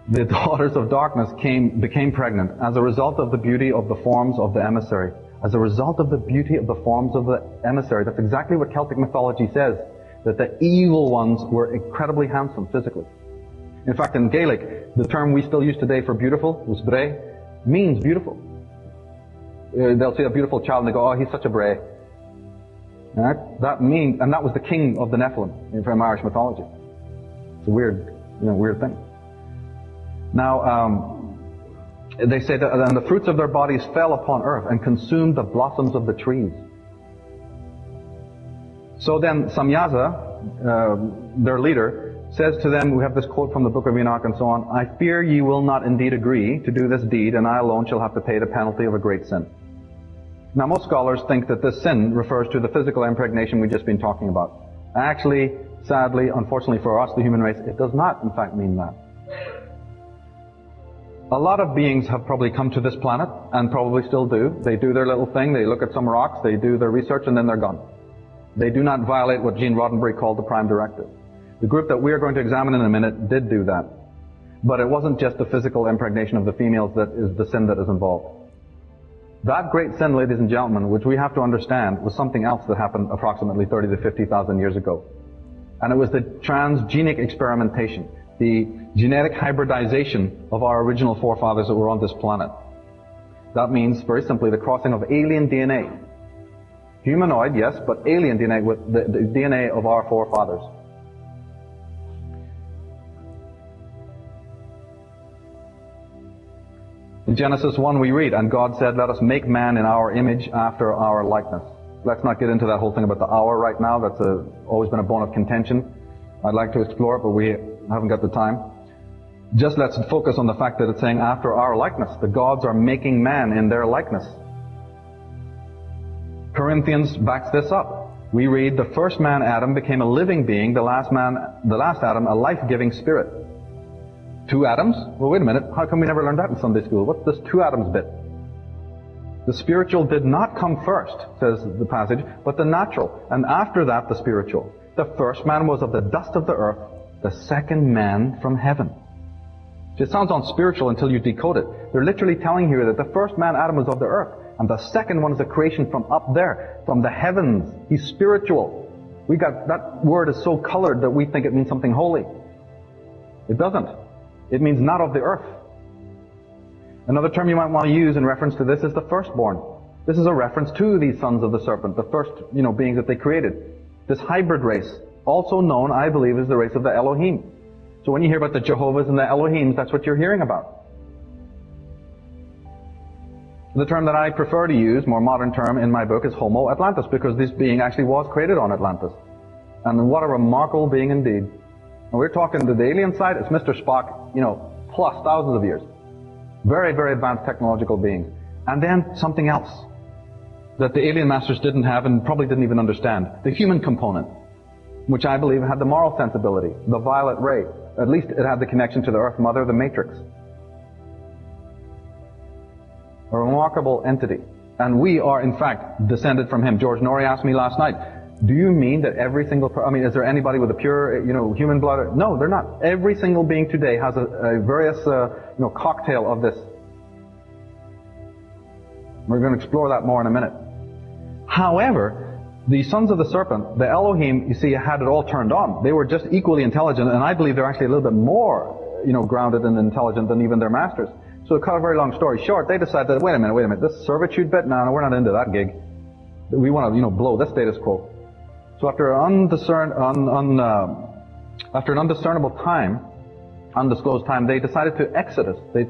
The daughters of darkness became pregnant as a result of the beauty of the forms of the emissary. As a result of the beauty of the forms of the emissary. That's exactly what Celtic mythology says, that the evil ones were incredibly handsome physically. In fact, in Gaelic, the term we still use today for beautiful, usbre, means beautiful. They'll see a beautiful child and they go, oh, he's such a bray. Right? And that was the king of the Nephilim from Irish mythology. It's a weird thing. Now, they say that and the fruits of their bodies fell upon earth and consumed the blossoms of the trees. So then Samyaza, their leader, says to them, we have this quote from the Book of Enoch and so on, I fear ye will not indeed agree to do this deed, and I alone shall have to pay the penalty of a great sin. Now most scholars think that this sin refers to the physical impregnation we've just been talking about. Actually, sadly, unfortunately for us, the human race, it does not in fact mean that. A lot of beings have probably come to this planet, and probably still do. They do their little thing, they look at some rocks, they do their research, and then they're gone. They do not violate what Gene Roddenberry called the Prime Directive. The group that we are going to examine in a minute did do that. But it wasn't just the physical impregnation of the females that is the sin that is involved. That great sin, ladies and gentlemen, which we have to understand, was something else that happened approximately 30 to 50,000 years ago. And it was the transgenic experimentation, the genetic hybridization of our original forefathers that were on this planet. That means, very simply, the crossing of alien DNA. Humanoid, yes, but alien DNA with the DNA of our forefathers. In Genesis 1 we read, and God said, let us make man in our image after our likeness. Let's not get into that whole thing about the hour right now. That's always been a bone of contention. I'd like to explore it, but we haven't got the time. Just let's focus on the fact that it's saying after our likeness. The gods are making man in their likeness. Corinthians backs this up. We read, the first man, Adam, became a living being, the last Adam, a life-giving spirit. 2 atoms? Well, wait a minute. How come we never learned that in Sunday school? What's this 2 atoms bit? The spiritual did not come first, says the passage, but the natural, and after that the spiritual. The first man was of the dust of the earth, the second man from heaven. It sounds unspiritual until you decode it. They're literally telling you that the first man, Adam, was of the earth, and the second one is a creation from up there, from the heavens. He's spiritual. That word is so colored that we think it means something holy. It doesn't. It means not of the earth. Another term you might want to use in reference to this is the firstborn. This is a reference to these sons of the serpent, the first, beings that they created. This hybrid race, also known, I believe, as the race of the Elohim. So when you hear about the Jehovahs and the Elohims, that's what you're hearing about. The term that I prefer to use, more modern term in my book, is Homo Atlantis, because this being actually was created on Atlantis. And what a remarkable being indeed. And we're talking to the alien side, it's Mr. Spock, plus thousands of years. Very, very advanced technological beings. And then something else that the alien masters didn't have and probably didn't even understand. The human component, which I believe had the moral sensibility, the violet ray. At least it had the connection to the Earth Mother, the Matrix. A remarkable entity. And we are, in fact, descended from him. George Norrie asked me last night, do you mean that every single is there anybody with a pure, human blood? No, they're not. Every single being today has a various, cocktail of this. We're going to explore that more in a minute. However, the sons of the serpent, the Elohim, you see, had it all turned on. They were just equally intelligent, and I believe they're actually a little bit more, grounded and intelligent than even their masters. So to cut a very long story short, they decided, wait a minute, this servitude bit, no, we're not into that gig. We want to, blow this status quo. So after an undiscernible time, undisclosed time, they decided to exodus. They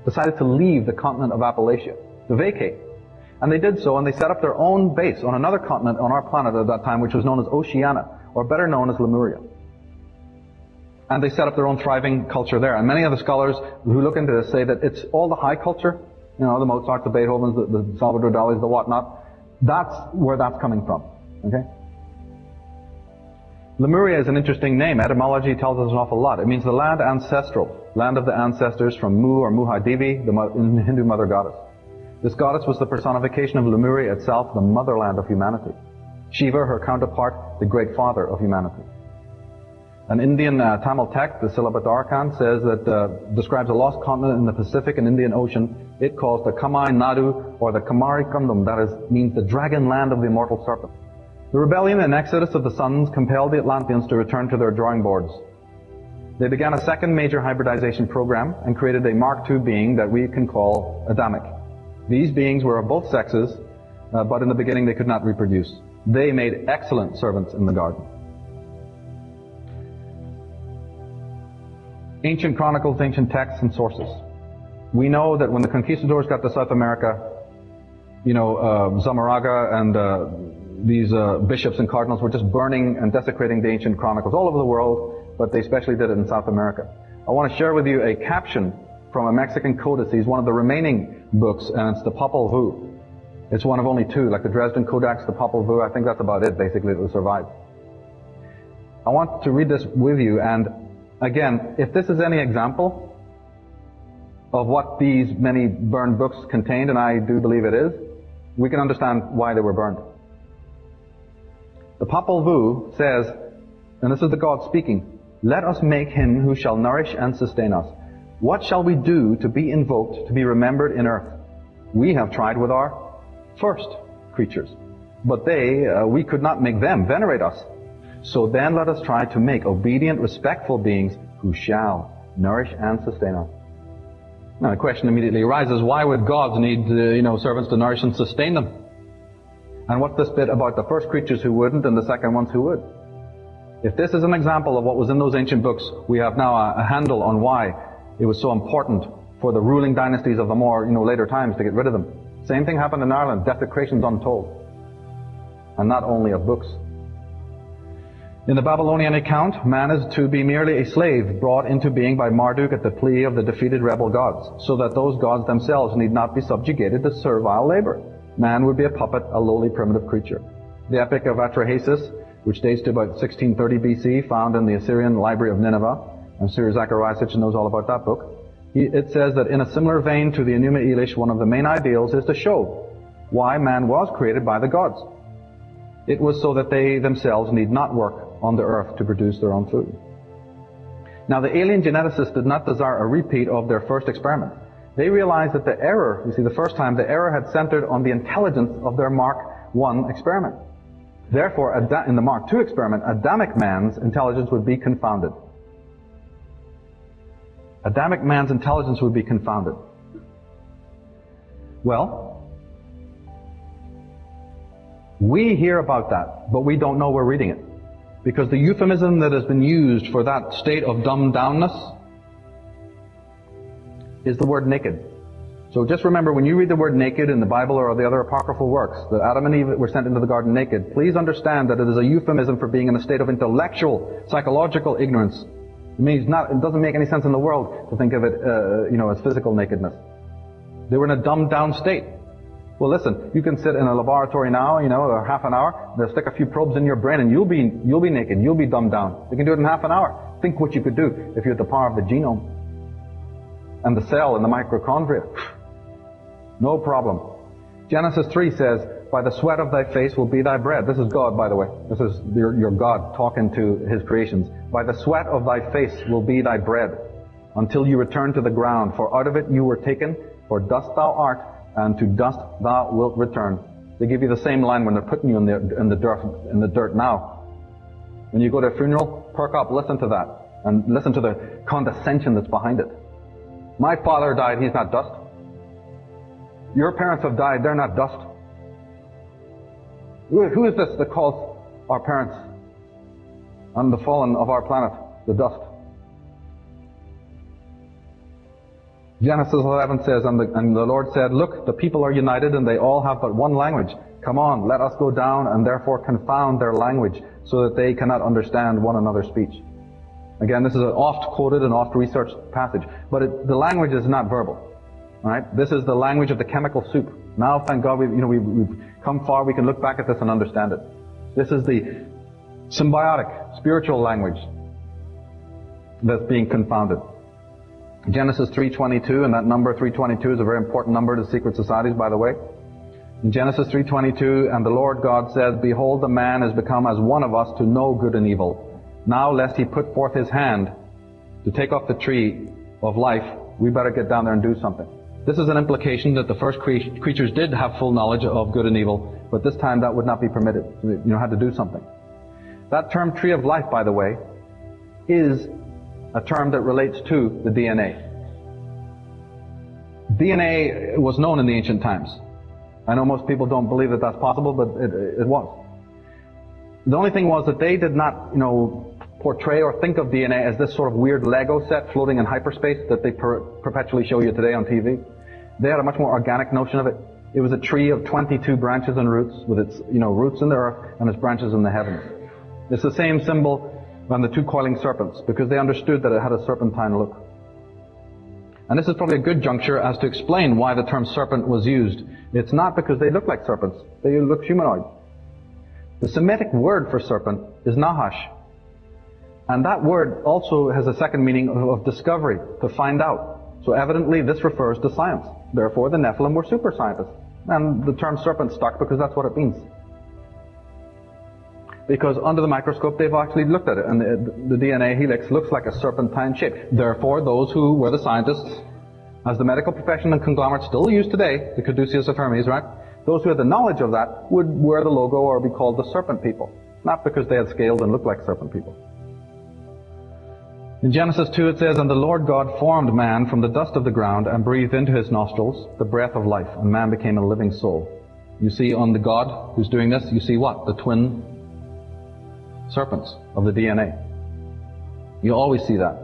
decided to leave the continent of Appalachia, to vacate. And they did so, and they set up their own base on another continent on our planet at that time, which was known as Oceania, or better known as Lemuria. And they set up their own thriving culture there. And many of the scholars who look into this say that it's all the high culture, you know, the Mozarts, the Beethovens, the Salvador Dali's, the whatnot. That's where that's coming from. Okay? Lemuria is an interesting name. Etymology tells us an awful lot. It means the land ancestral, land of the ancestors from Mu or Muhadevi, the Hindu mother goddess. This goddess was the personification of Lemuria itself, the motherland of humanity. Shiva, her counterpart, the great father of humanity. An Indian Tamil text, the Silabadarakan, says that describes a lost continent in the Pacific and Indian Ocean. It calls the Kamai Nadu, or the Kamari Kundum, that is, means the dragon land of the immortal serpent. The rebellion and exodus of the sons compelled the Atlanteans to return to their drawing boards. They began a second major hybridization program and created a Mark II being that we can call Adamic. These beings were of both sexes, but in the beginning they could not reproduce. They made excellent servants in the garden. Ancient chronicles, ancient texts, and sources. We know that when the conquistadors got to South America, you know, Zamaraga and these bishops and cardinals were just burning and desecrating the ancient chronicles all over the world, but they especially did it in South America. I want to share with you a caption from a Mexican codices, one of the remaining books, and it's the Popol Vuh. It's one of only two, like the Dresden Codex, the Popol Vuh. I think that's about it, basically, that will survive. I want to read this with you, and again, if this is any example of what these many burned books contained, and I do believe it is, we can understand why they were burned. The Popol Vuh says, and this is the God speaking, "Let us make him who shall nourish and sustain us. What shall we do to be invoked, to be remembered in earth? We have tried with our first creatures, but we could not make them venerate us. So then let us try to make obedient, respectful beings who shall nourish and sustain us." Now the question immediately arises, why would gods need, servants to nourish and sustain them? And what's this bit about the first creatures who wouldn't and the second ones who would? If this is an example of what was in those ancient books, we have now a handle on why it was so important for the ruling dynasties of the more, later times to get rid of them. Same thing happened in Ireland, desecrations untold. And not only of books. In the Babylonian account, man is to be merely a slave brought into being by Marduk at the plea of the defeated rebel gods, so that those gods themselves need not be subjugated to servile labor. Man would be a puppet, a lowly primitive creature. The Epic of Atrahasis, which dates to about 1630 BC, found in the Assyrian Library of Nineveh, and Sir Zacharias knows all about that book. It says that in a similar vein to the Enuma Elish, one of the main ideals is to show why man was created by the gods. It was so that they themselves need not work on the earth to produce their own food. Now the alien geneticists did not desire a repeat of their first experiment. They realized that the error, the first time, the error had centered on the intelligence of their Mark I experiment. Therefore, in the Mark II experiment, Adamic man's intelligence would be confounded. Adamic man's intelligence would be confounded. Well, we hear about that, but we don't know we're reading it. Because the euphemism that has been used for that state of dumbed downness is the word naked. So just remember, when you read the word naked in the Bible or the other apocryphal works, that Adam and Eve were sent into the garden naked, please understand that it is a euphemism for being in a state of intellectual, psychological ignorance. It doesn't make any sense in the world to think of it, as physical nakedness. They were in a dumbed down state. Well, listen, you can sit in a laboratory now, or half an hour, they'll stick a few probes in your brain and you'll be naked, you'll be dumbed down. They can do it in half an hour. Think what you could do if you had the power of the genome and the cell and the mitochondria. No problem. Genesis 3 says, "By the sweat of thy face will be thy bread." This is God, by the way. This is your God talking to His creations. "By the sweat of thy face will be thy bread, until you return to the ground. For out of it you were taken, for dust thou art, and to dust thou wilt return." They give you the same line when they're putting you in the dirt now. When you go to a funeral, perk up, listen to that, and listen to the condescension that's behind it. My father died, he's not dust. Your parents have died, they're not dust. Who is this that calls our parents and the fallen of our planet the dust? Genesis 11 says, and the Lord said, look, the people are united and they all have but one language. Come on, let us go down and therefore confound their language so that they cannot understand one another's speech. Again, this is an oft-quoted and oft-researched passage, but the language is not verbal. Right? This is the language of the chemical soup. Now, thank God, we've come far. We can look back at this and understand it. This is the symbiotic, spiritual language that's being confounded. Genesis 3:22, and that number 322 is a very important number to secret societies, by the way. In Genesis 3:22, and the Lord God said, behold, the man is become as one of us to know good and evil. Now, lest he put forth his hand to take off the tree of life, we better get down there and do something. This is an implication that the first creatures did have full knowledge of good and evil, but this time that would not be permitted. You had to do something. That term tree of life, by the way, is a term that relates to the DNA. DNA was known in the ancient times. I know most people don't believe that that's possible, but it was. The only thing was that they did not, portray or think of DNA as this sort of weird Lego set floating in hyperspace that they perpetually show you today on TV. They had a much more organic notion of it. It was a tree of 22 branches and roots, with its, roots in the earth and its branches in the heavens. It's the same symbol on the two coiling serpents, because they understood that it had a serpentine look. And this is probably a good juncture as to explain why the term serpent was used. It's not because they look like serpents. They look humanoid. The Semitic word for serpent is Nahash. And that word also has a second meaning of discovery, to find out. So evidently this refers to science. Therefore the Nephilim were super scientists. And the term serpent stuck because that's what it means. Because under the microscope they've actually looked at it, and the DNA helix looks like a serpentine shape. Therefore those who were the scientists, as the medical profession and conglomerate still use today, the caduceus of Hermes, right? Those who had the knowledge of that would wear the logo or be called the serpent people. Not because they had scales and looked like serpent people. In Genesis 2 it says, and the Lord God formed man from the dust of the ground and breathed into his nostrils the breath of life, and man became a living soul. You see on the God who's doing this, you see what? The twin serpents of the DNA. You always see that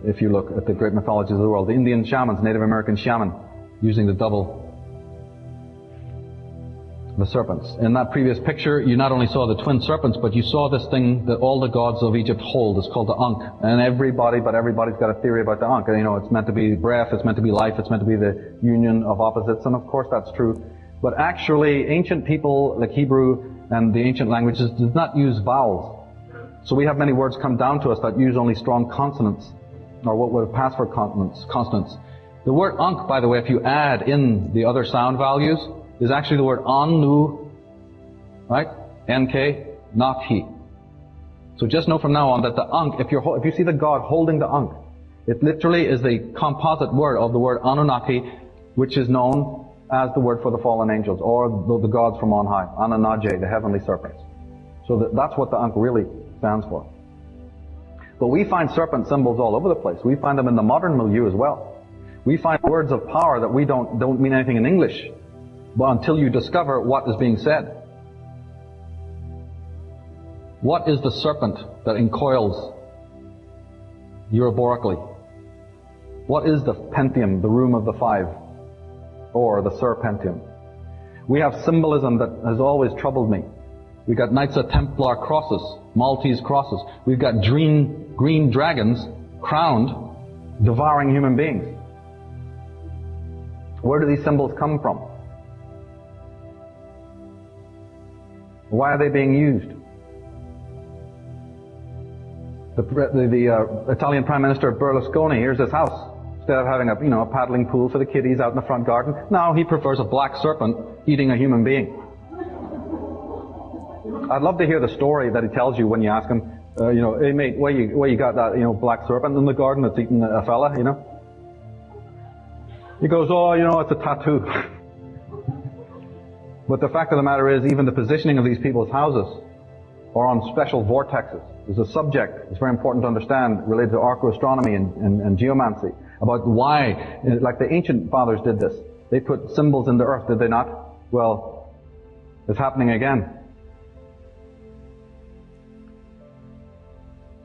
if you look at the great mythologies of the world. The Indian shamans, Native American shaman, using the double, the serpents. In that previous picture, you not only saw the twin serpents, but you saw this thing that all the gods of Egypt hold. It's called the Ankh. And everybody's got a theory about the Ankh. It's meant to be breath, it's meant to be life, it's meant to be the union of opposites, and of course that's true. But actually, ancient people, like Hebrew and the ancient languages, did not use vowels. So we have many words come down to us that use only strong consonants, or what would have passed for consonants. The word Ankh, by the way, if you add in the other sound values, is actually the word Anu, right? N-K, not he. So just know from now on that the Ankh, if you see the god holding the Ankh, it literally is the composite word of the word Anunnaki, which is known as the word for the fallen angels, or the gods from on high, Ananaje, the heavenly serpents. So that's what the Ankh really stands for. But we find serpent symbols all over the place. We find them in the modern milieu as well. We find words of power that we don't mean anything in English, but until you discover what is being said. What is the serpent that encoils Euroborically? What is the Pentium, the room of the five, or the Serpentium? We have symbolism that has always troubled me. We've got Knights of Templar crosses, Maltese crosses. We've got green dragons crowned, devouring human beings. Where do these symbols come from? Why are they being used? The Italian Prime Minister Berlusconi, here's his house. Instead of having a paddling pool for the kiddies out in the front garden, now he prefers a black serpent eating a human being. I'd love to hear the story that he tells you when you ask him, hey mate, where you got that, black serpent in the garden that's eating a fella, He goes, it's a tattoo. But the fact of the matter is, even the positioning of these people's houses are on special vortexes. There's a subject, it's very important to understand, related to archoastronomy and geomancy, about why, like the ancient fathers did this. They put symbols in the earth, did they not? Well, it's happening again.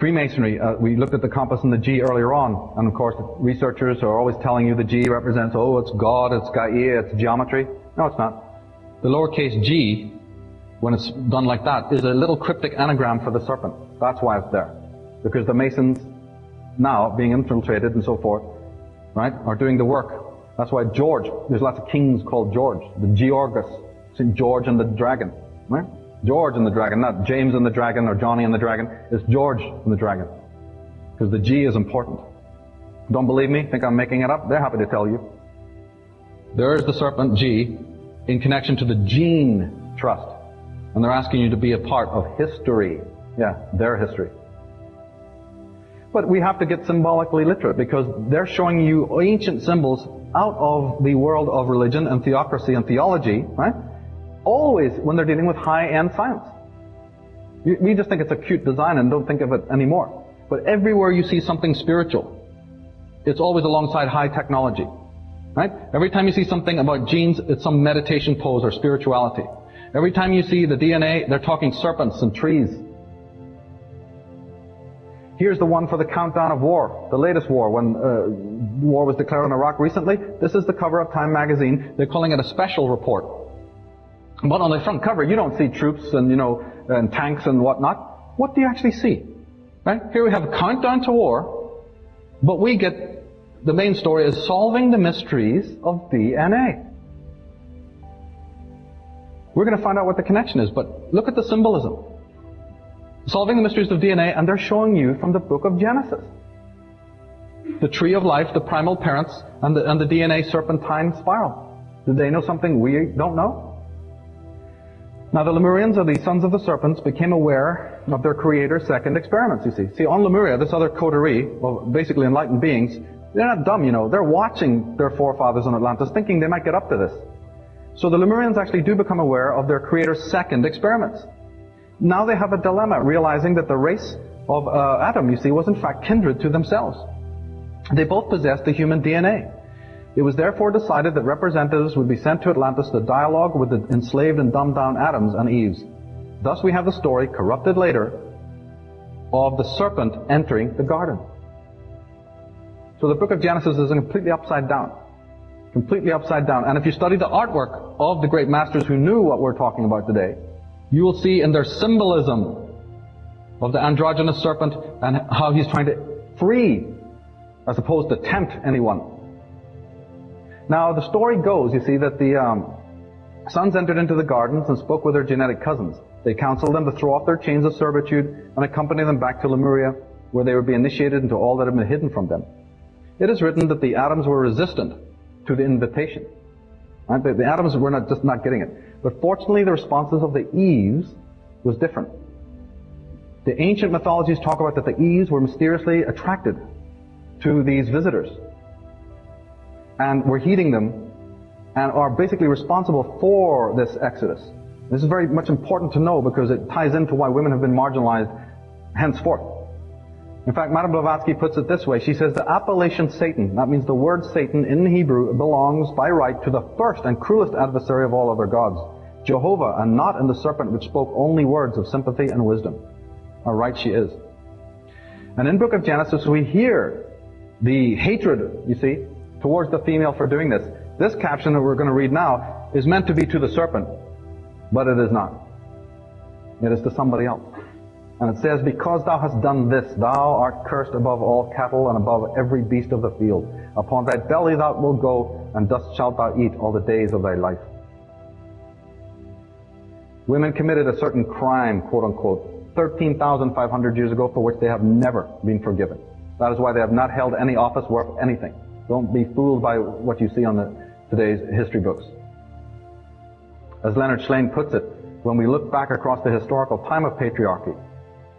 Freemasonry, we looked at the compass and the G earlier on, and of course researchers are always telling you the G represents, oh, it's God, it's Gaia, it's geometry. No, it's not. The lowercase g, when it's done like that, is a little cryptic anagram for the serpent. That's why it's there. Because the Masons, now being infiltrated and so forth, right, are doing the work. That's why George, there's lots of kings called George. The Georgus, St. George and the Dragon, right? George and the Dragon, not James and the Dragon or Johnny and the Dragon. It's George and the Dragon. Because the G is important. Don't believe me? Think I'm making it up? They're happy to tell you. There is the serpent G in connection to the gene trust. And they're asking you to be a part of history. Yeah, their history. But we have to get symbolically literate because they're showing you ancient symbols out of the world of religion and theocracy and theology, right? Always when they're dealing with high-end science. We just think it's a cute design and don't think of it anymore. But everywhere you see something spiritual, it's always alongside high technology, right? Every time you see something about genes, it's some meditation pose or spirituality. Every time you see the DNA, they're talking serpents and trees. Here's the one for the countdown of war, the latest war, when war was declared in Iraq recently. This is the cover of Time magazine. They're calling it a special report. But on the front cover, you don't see troops and, and tanks and whatnot. What do you actually see? Right? Here we have a countdown to war, but we get, the main story is solving the mysteries of DNA. We're going to find out what the connection is, but look at the symbolism. Solving the mysteries of DNA, and they're showing you from the book of Genesis. The tree of life, the primal parents, and the DNA serpentine spiral. Did they know something we don't know? Now the Lemurians, or the sons of the serpents, became aware of their creator's second experiments, you see. See, on Lemuria, this other coterie of basically enlightened beings, they're not dumb, They're watching their forefathers on Atlantis, thinking they might get up to this. So the Lemurians actually do become aware of their creator's second experiments. Now they have a dilemma, realizing that the race of Adam, you see, was in fact kindred to themselves. They both possessed the human DNA. It was therefore decided that representatives would be sent to Atlantis to dialogue with the enslaved and dumbed down Adams and Eves. Thus we have the story, corrupted later, of the serpent entering the garden. So the book of Genesis is completely upside down. Completely upside down. And if you study the artwork of the great masters who knew what we're talking about today, you will see in their symbolism of the androgynous serpent and how he's trying to free as opposed to tempt anyone. Now, the story goes, you see, that the sons entered into the gardens and spoke with their genetic cousins. They counseled them to throw off their chains of servitude and accompany them back to Lemuria, where they would be initiated into all that had been hidden from them. It is written that the Adams were resistant to the invitation. Right? The Adams were just not getting it. But fortunately, the responses of the Eves was different. The ancient mythologies talk about that the Eves were mysteriously attracted to these visitors, and were heeding them, and are basically responsible for this exodus. This is very much important to know because it ties into why women have been marginalized henceforth. In fact, Madame Blavatsky puts it this way. She says the appellation Satan, that means the word Satan in Hebrew, belongs by right to the first and cruelest adversary of all other gods, Jehovah, and not in the serpent which spoke only words of sympathy and wisdom. How right she is. And in book of Genesis we hear the hatred, you see, towards the female for doing this. This caption that we're going to read now is meant to be to the serpent, but it is not. It is to somebody else. And it says, because thou hast done this, thou art cursed above all cattle and above every beast of the field. Upon thy belly thou wilt go, and dust shalt thou eat all the days of thy life. Women committed a certain crime, quote unquote, 13,500 years ago, for which they have never been forgiven. That is why they have not held any office worth anything. Don't be fooled by what you see on today's history books. As Leonard Shlain puts it, when we look back across the historical time of patriarchy,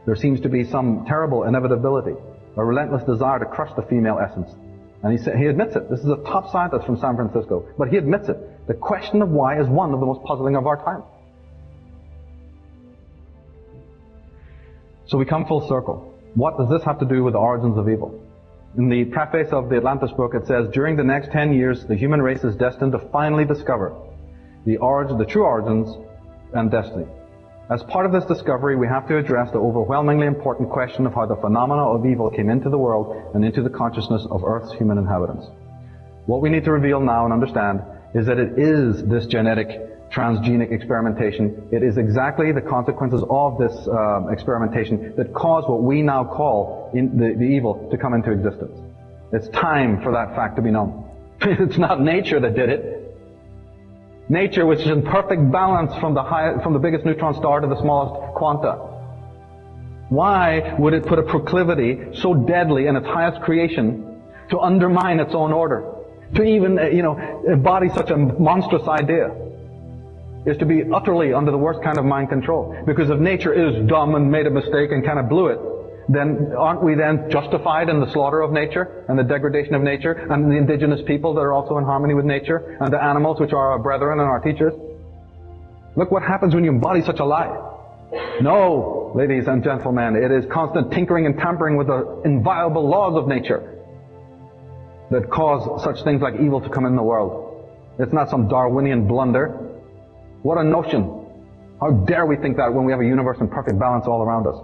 there seems to be some terrible inevitability, a relentless desire to crush the female essence. And he admits it. This is a top scientist from San Francisco, but he admits it. The question of why is one of the most puzzling of our time. So we come full circle. What does this have to do with the origins of evil? In the preface of the Atlantis book, it says, during the next 10 years, the human race is destined to finally discover the true origins and destiny. As part of this discovery, we have to address the overwhelmingly important question of how the phenomena of evil came into the world and into the consciousness of Earth's human inhabitants. What we need to reveal now and understand is that it is this genetic, transgenic experimentation. It is exactly the consequences of this experimentation that caused what we now call the evil to come into existence. It's time for that fact to be known. It's not nature that did it. Nature, which is in perfect balance from the biggest neutron star to the smallest quanta. Why would it put a proclivity so deadly in its highest creation to undermine its own order? To even, embody such a monstrous idea is to be utterly under the worst kind of mind control. Because if nature is dumb and made a mistake and kind of blew it, then aren't we then justified in the slaughter of nature and the degradation of nature and the indigenous people that are also in harmony with nature and the animals which are our brethren and our teachers? Look what happens when you embody such a lie. No, ladies and gentlemen, it is constant tinkering and tampering with the inviolable laws of nature that cause such things like evil to come in the world. It's not some Darwinian blunder. What a notion. How dare we think that when we have a universe in perfect balance all around us?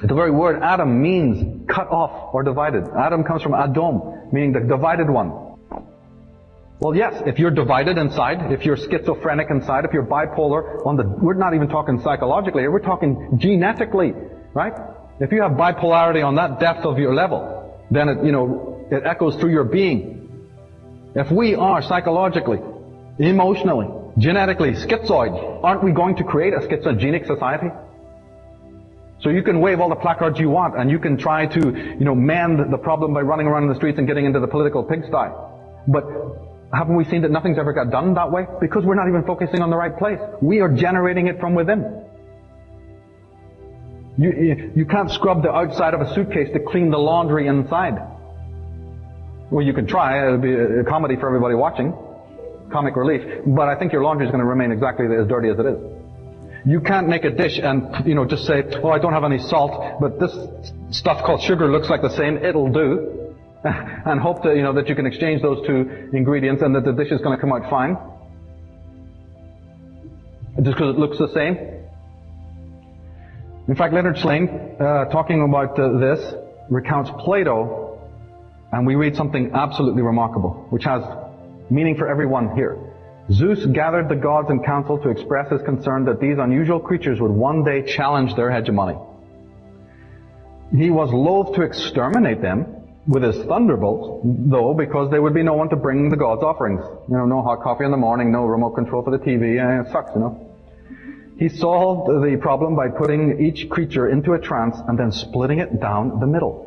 The very word Adam means cut off or divided. Adam comes from Adom, meaning the divided one. Well, yes, if you're divided inside, if you're schizophrenic inside, if you're bipolar, we're not even talking psychologically, we're talking genetically, right? If you have bipolarity on that depth of your level, then it echoes through your being. If we are psychologically, emotionally, genetically schizoid, aren't we going to create a schizogenic society? So you can wave all the placards you want, and you can try to, mend the problem by running around in the streets and getting into the political pigsty. But haven't we seen that nothing's ever got done that way? Because we're not even focusing on the right place. We are generating it from within. You can't scrub the outside of a suitcase to clean the laundry inside. Well, you can try. It'll be a comedy for everybody watching. Comic relief. But I think your laundry is going to remain exactly as dirty as it is. You can't make a dish and, just say, oh, I don't have any salt, but this stuff called sugar looks like the same, it'll do. And hope that, that you can exchange those two ingredients and that the dish is going to come out fine. Just because it looks the same. In fact, Leonard Shlain, talking about this, recounts Plato, and we read something absolutely remarkable, which has meaning for everyone here. Zeus gathered the gods in council to express his concern that these unusual creatures would one day challenge their hegemony. He was loath to exterminate them with his thunderbolts, though, because there would be no one to bring the gods offerings. No hot coffee in the morning, no remote control for the TV, it sucks, He solved the problem by putting each creature into a trance and then splitting it down the middle.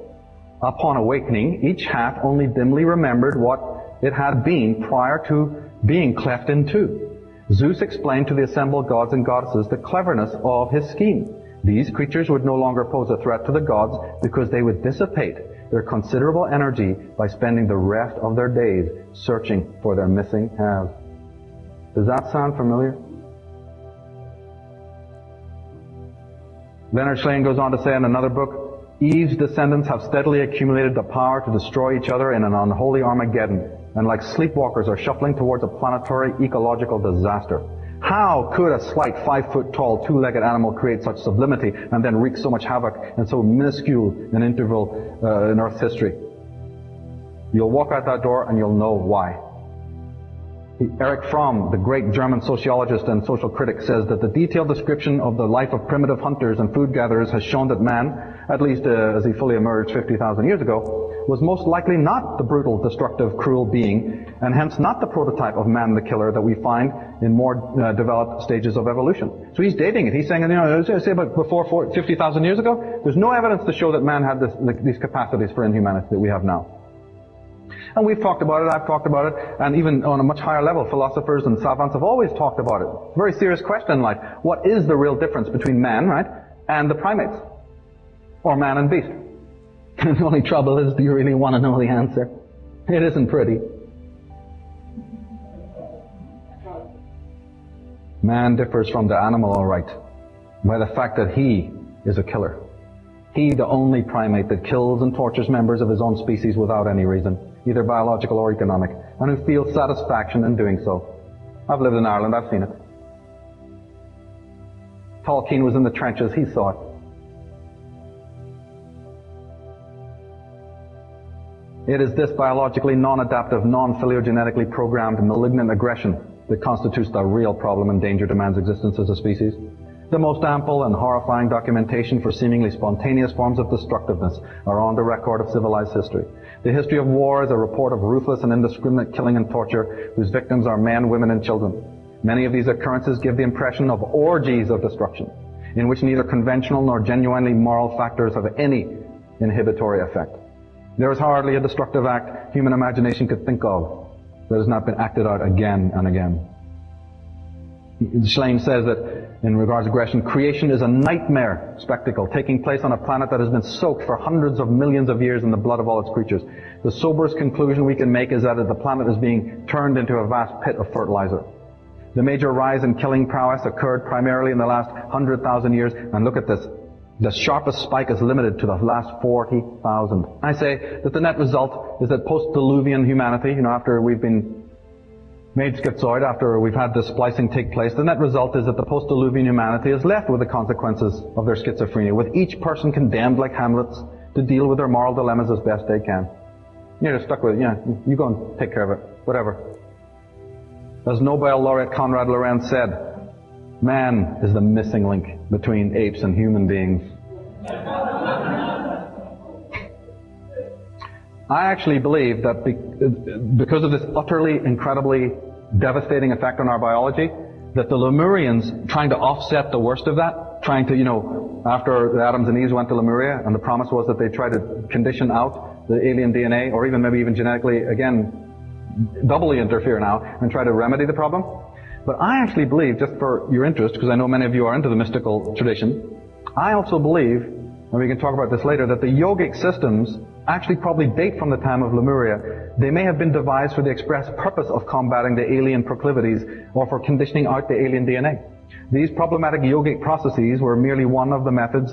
Upon awakening, each half only dimly remembered what it had been prior to being cleft in two. Zeus explained to the assembled gods and goddesses the cleverness of his scheme. These creatures would no longer pose a threat to the gods because they would dissipate their considerable energy by spending the rest of their days searching for their missing halves. Does that sound familiar? Leonard Shlain goes on to say in another book, Eve's descendants have steadily accumulated the power to destroy each other in an unholy Armageddon, and like sleepwalkers are shuffling towards a planetary ecological disaster. How could a slight 5-foot-tall, two-legged animal create such sublimity and then wreak so much havoc in so minuscule an interval in Earth's history? You'll walk out that door and you'll know why. Erich Fromm, the great German sociologist and social critic, says that the detailed description of the life of primitive hunters and food gatherers has shown that man, at least as he fully emerged 50,000 years ago, was most likely not the brutal, destructive, cruel being, and hence not the prototype of man the killer that we find in more developed stages of evolution. So he's dating it. He's saying, say about before 50,000 years ago, there's no evidence to show that man had these capacities for inhumanity that we have now. And we've talked about it, I've talked about it, and even on a much higher level, philosophers and savants have always talked about it. Very serious question, like, what is the real difference between man, right, and the primates? Or man and beast? The only trouble is, do you really want to know the answer? It isn't pretty. Man differs from the animal, all right, by the fact that he is a killer. He, the only primate that kills and tortures members of his own species without any reason, either biological or economic, and who feels satisfaction in doing so. I've lived in Ireland, I've seen it. Tolkien was in the trenches, he saw it. It is this biologically non-adaptive, non-phylogenetically programmed malignant aggression that constitutes the real problem and danger to man's existence as a species. The most ample and horrifying documentation for seemingly spontaneous forms of destructiveness are on the record of civilized history. The history of war is a report of ruthless and indiscriminate killing and torture whose victims are men, women, and children. Many of these occurrences give the impression of orgies of destruction, in which neither conventional nor genuinely moral factors have any inhibitory effect. There is hardly a destructive act human imagination could think of that has not been acted out again and again. Schlein says that in regards to aggression, creation is a nightmare spectacle taking place on a planet that has been soaked for hundreds of millions of years in the blood of all its creatures. The soberest conclusion we can make is that the planet is being turned into a vast pit of fertilizer. The major rise in killing prowess occurred primarily in the last 100,000 years, and look at this. The sharpest spike is limited to the last 40,000. I say that the net result is that post-Diluvian humanity, after we've been made schizoid, after we've had this splicing take place, the net result is that the post-Diluvian humanity is left with the consequences of their schizophrenia, with each person condemned like Hamlets to deal with their moral dilemmas as best they can. You're just stuck with it. You go and take care of it. Whatever. As Nobel laureate Konrad Lorenz said, man is the missing link between apes and human beings. I actually believe that because of this utterly, incredibly devastating effect on our biology, that the Lemurians, trying to offset the worst of that, trying to, after the Adams and Eves went to Lemuria, and the promise was that they try to condition out the alien DNA, or maybe even genetically, again, doubly interfere now, and try to remedy the problem. But I actually believe, just for your interest, because I know many of you are into the mystical tradition, I also believe, and we can talk about this later, that the yogic systems actually probably date from the time of Lemuria. They may have been devised for the express purpose of combating the alien proclivities or for conditioning out the alien DNA. These problematic yogic processes were merely one of the methods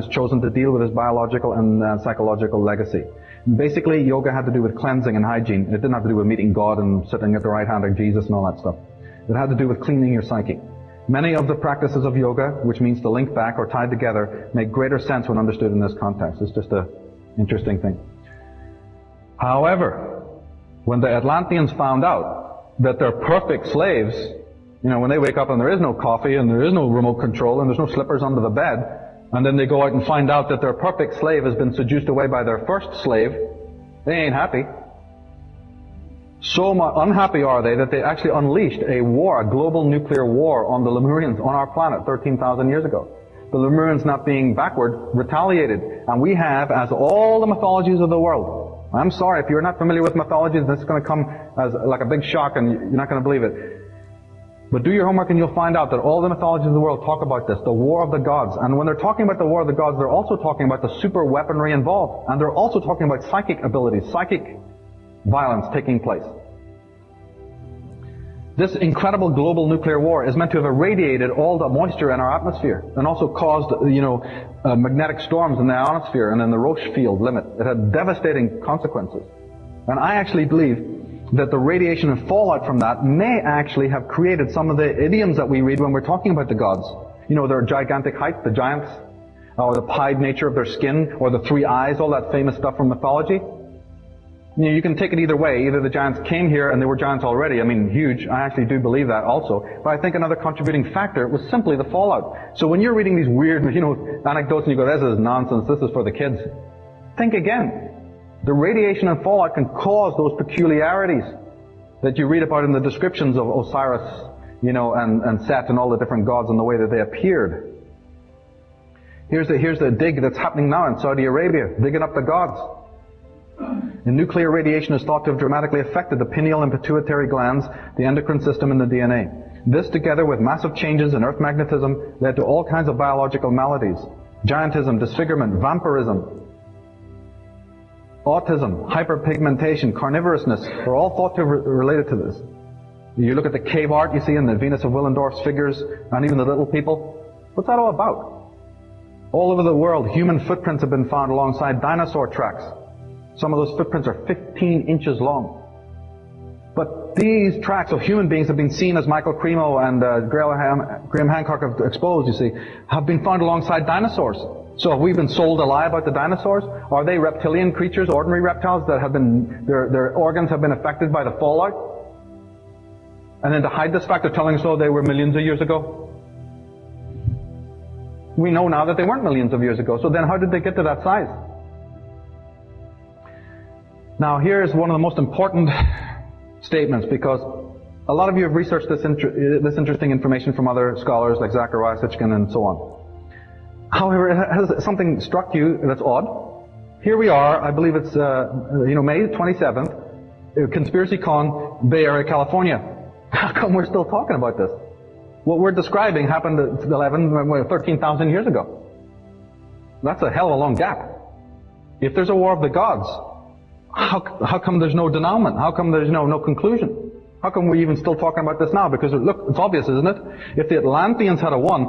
chosen to deal with his biological and psychological legacy. Basically, yoga had to do with cleansing and hygiene. It didn't have to do with meeting God and sitting at the right hand of Jesus and all that stuff. It had to do with cleaning your psyche. Many of the practices of yoga, which means to link back or tie together, make greater sense when understood in this context. It's just an interesting thing. However, when the Atlanteans found out that they're perfect slaves, when they wake up and there is no coffee and there is no remote control and there's no slippers under the bed, and then they go out and find out that their perfect slave has been seduced away by their first slave, they ain't happy. So unhappy are they that they actually unleashed a war, a global nuclear war on the Lemurians, on our planet 13,000 years ago. The Lemurians, not being backward, retaliated. And we have, as all the mythologies of the world, I'm sorry, if you're not familiar with mythologies, this is going to come as like a big shock and you're not going to believe it. But do your homework and you'll find out that all the mythologies of the world talk about this, the war of the gods. And when they're talking about the war of the gods, they're also talking about the super weaponry involved. And they're also talking about psychic abilities, psychic violence taking place. This incredible global nuclear war is meant to have irradiated all the moisture in our atmosphere and also caused, magnetic storms in the ionosphere and in the Roche field limit. It had devastating consequences. And I actually believe that the radiation and fallout from that may actually have created some of the idioms that we read when we're talking about the gods. Their gigantic height, the giants, or the pied nature of their skin, or the three eyes, all that famous stuff from mythology. You can take it either way. Either the giants came here and they were giants already. Huge. I actually do believe that also. But I think another contributing factor was simply the fallout. So when you're reading these weird, anecdotes and you go, this is nonsense, this is for the kids. Think again. The radiation and fallout can cause those peculiarities that you read about in the descriptions of Osiris, and Set and all the different gods and the way that they appeared. Here's the dig that's happening now in Saudi Arabia, digging up the gods. And nuclear radiation is thought to have dramatically affected the pineal and pituitary glands, the endocrine system, and the DNA. This, together with massive changes in earth magnetism, led to all kinds of biological maladies. Giantism, disfigurement, vampirism, autism, hyperpigmentation, carnivorousness are all thought to have related to this. You look at the cave art you see in the Venus of Willendorf's figures, and even the little people. What's that all about? All over the world, human footprints have been found alongside dinosaur tracks. Some of those footprints are 15 inches long. But these tracks of human beings have been seen, as Michael Cremo and Graham Hancock have exposed, you see, have been found alongside dinosaurs. So have we been sold a lie about the dinosaurs? Are they reptilian creatures, ordinary reptiles that have been, their organs have been affected by the fallout? And then to hide this fact, they're telling us, oh, they were millions of years ago. We know now that they weren't millions of years ago. So then how did they get to that size? Now here's one of the most important statements, because a lot of you have researched this interesting information from other scholars like Zachariah Sitchin and so on. However, has something struck you that's odd? Here we are, I believe it's May 27th, Conspiracy Con, Bay Area, California. How come we're still talking about this? What we're describing happened 13,000 years ago. That's a hell of a long gap. If there's a war of the gods, how come there's no denouement? How come there's no conclusion? How come we're even still talking about this now? Because look, it's obvious, isn't it? If the Atlanteans had won,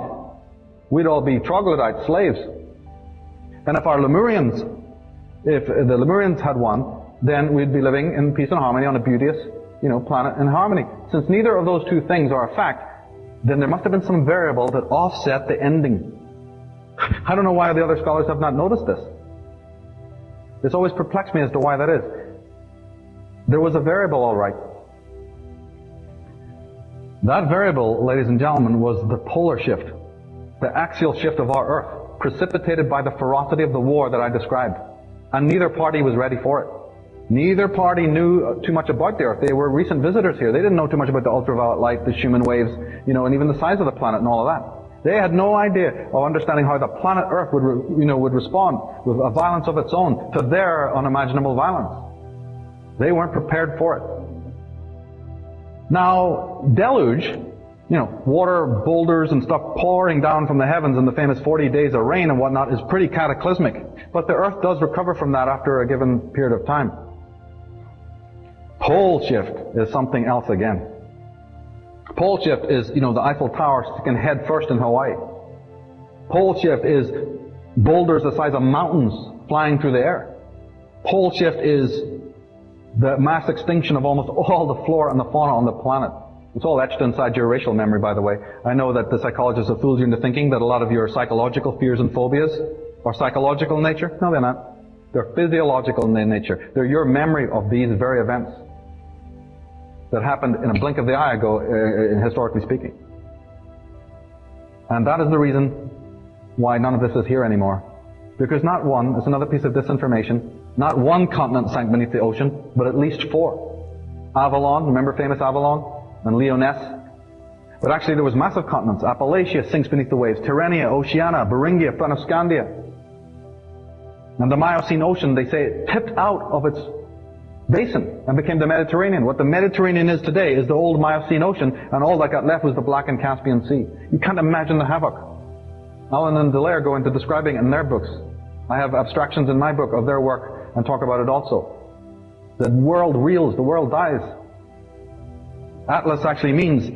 we'd all be troglodyte slaves. And if the Lemurians had won, then we'd be living in peace and harmony on a beauteous, planet in harmony. Since neither of those two things are a fact, then there must have been some variable that offset the ending. I don't know why the other scholars have not noticed this. It's always perplexed me as to why that is. There was a variable, all right. That variable, ladies and gentlemen, was the polar shift, the axial shift of our Earth, precipitated by the ferocity of the war that I described. And neither party was ready for it. Neither party knew too much about the Earth. They were recent visitors here. They didn't know too much about the ultraviolet light, the Schumann waves, and even the size of the planet and all of that. They had no idea of understanding how the planet Earth would respond with a violence of its own to their unimaginable violence. They weren't prepared for it. Now, deluge, water, boulders and stuff pouring down from the heavens in the famous 40 days of rain and whatnot is pretty cataclysmic. But the Earth does recover from that after a given period of time. Pole shift is something else again. Pole shift is, the Eiffel Tower sticking head first in Hawaii. Pole shift is boulders the size of mountains flying through the air. Pole shift is the mass extinction of almost all the flora and the fauna on the planet. It's all etched inside your racial memory, by the way. I know that the psychologists have fooled you into thinking that a lot of your psychological fears and phobias are psychological in nature. No, they're not. They're physiological in their nature. They're your memory of these very events that happened in a blink of the eye ago, historically speaking. And that is the reason why none of this is here anymore. Because not one, it's another piece of disinformation, not one continent sank beneath the ocean, but at least 4. Avalon, remember famous Avalon? And Lyonesse. But actually there was massive continents. Appalachia sinks beneath the waves. Tyrrhenia, Oceania, Beringia, Flamscandia. And the Miocene Ocean, they say, it tipped out of its basin and became the Mediterranean. What the Mediterranean is today is the old Miocene Ocean, and all that got left was the Black and Caspian Sea. You can't imagine the havoc. Allen and Dallaire go into describing it in their books. I have abstractions in my book of their work and talk about it also. The world reels, the world dies. Atlas actually means,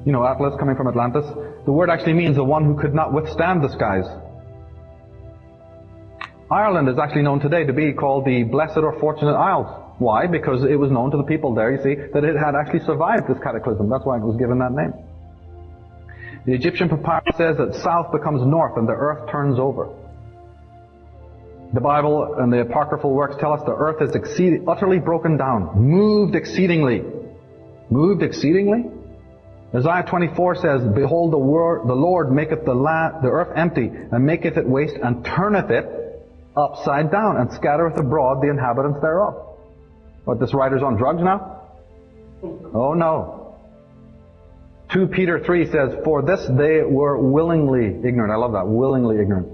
Atlas coming from Atlantis, the word actually means the one who could not withstand the skies. Ireland is actually known today to be called the Blessed or Fortunate Isles. Why? Because it was known to the people there, you see, that it had actually survived this cataclysm. That's why it was given that name. The Egyptian papyrus says that south becomes north and the earth turns over. The Bible and the apocryphal works tell us the earth is utterly broken down, moved exceedingly. Moved exceedingly? Isaiah 24 says, Behold, the Lord maketh the earth empty, and maketh it waste, and turneth it upside down, and scattereth abroad the inhabitants thereof. What, this writer's on drugs now? Oh no. 2 Peter 3 says, For this they were willingly ignorant. I love that, willingly ignorant.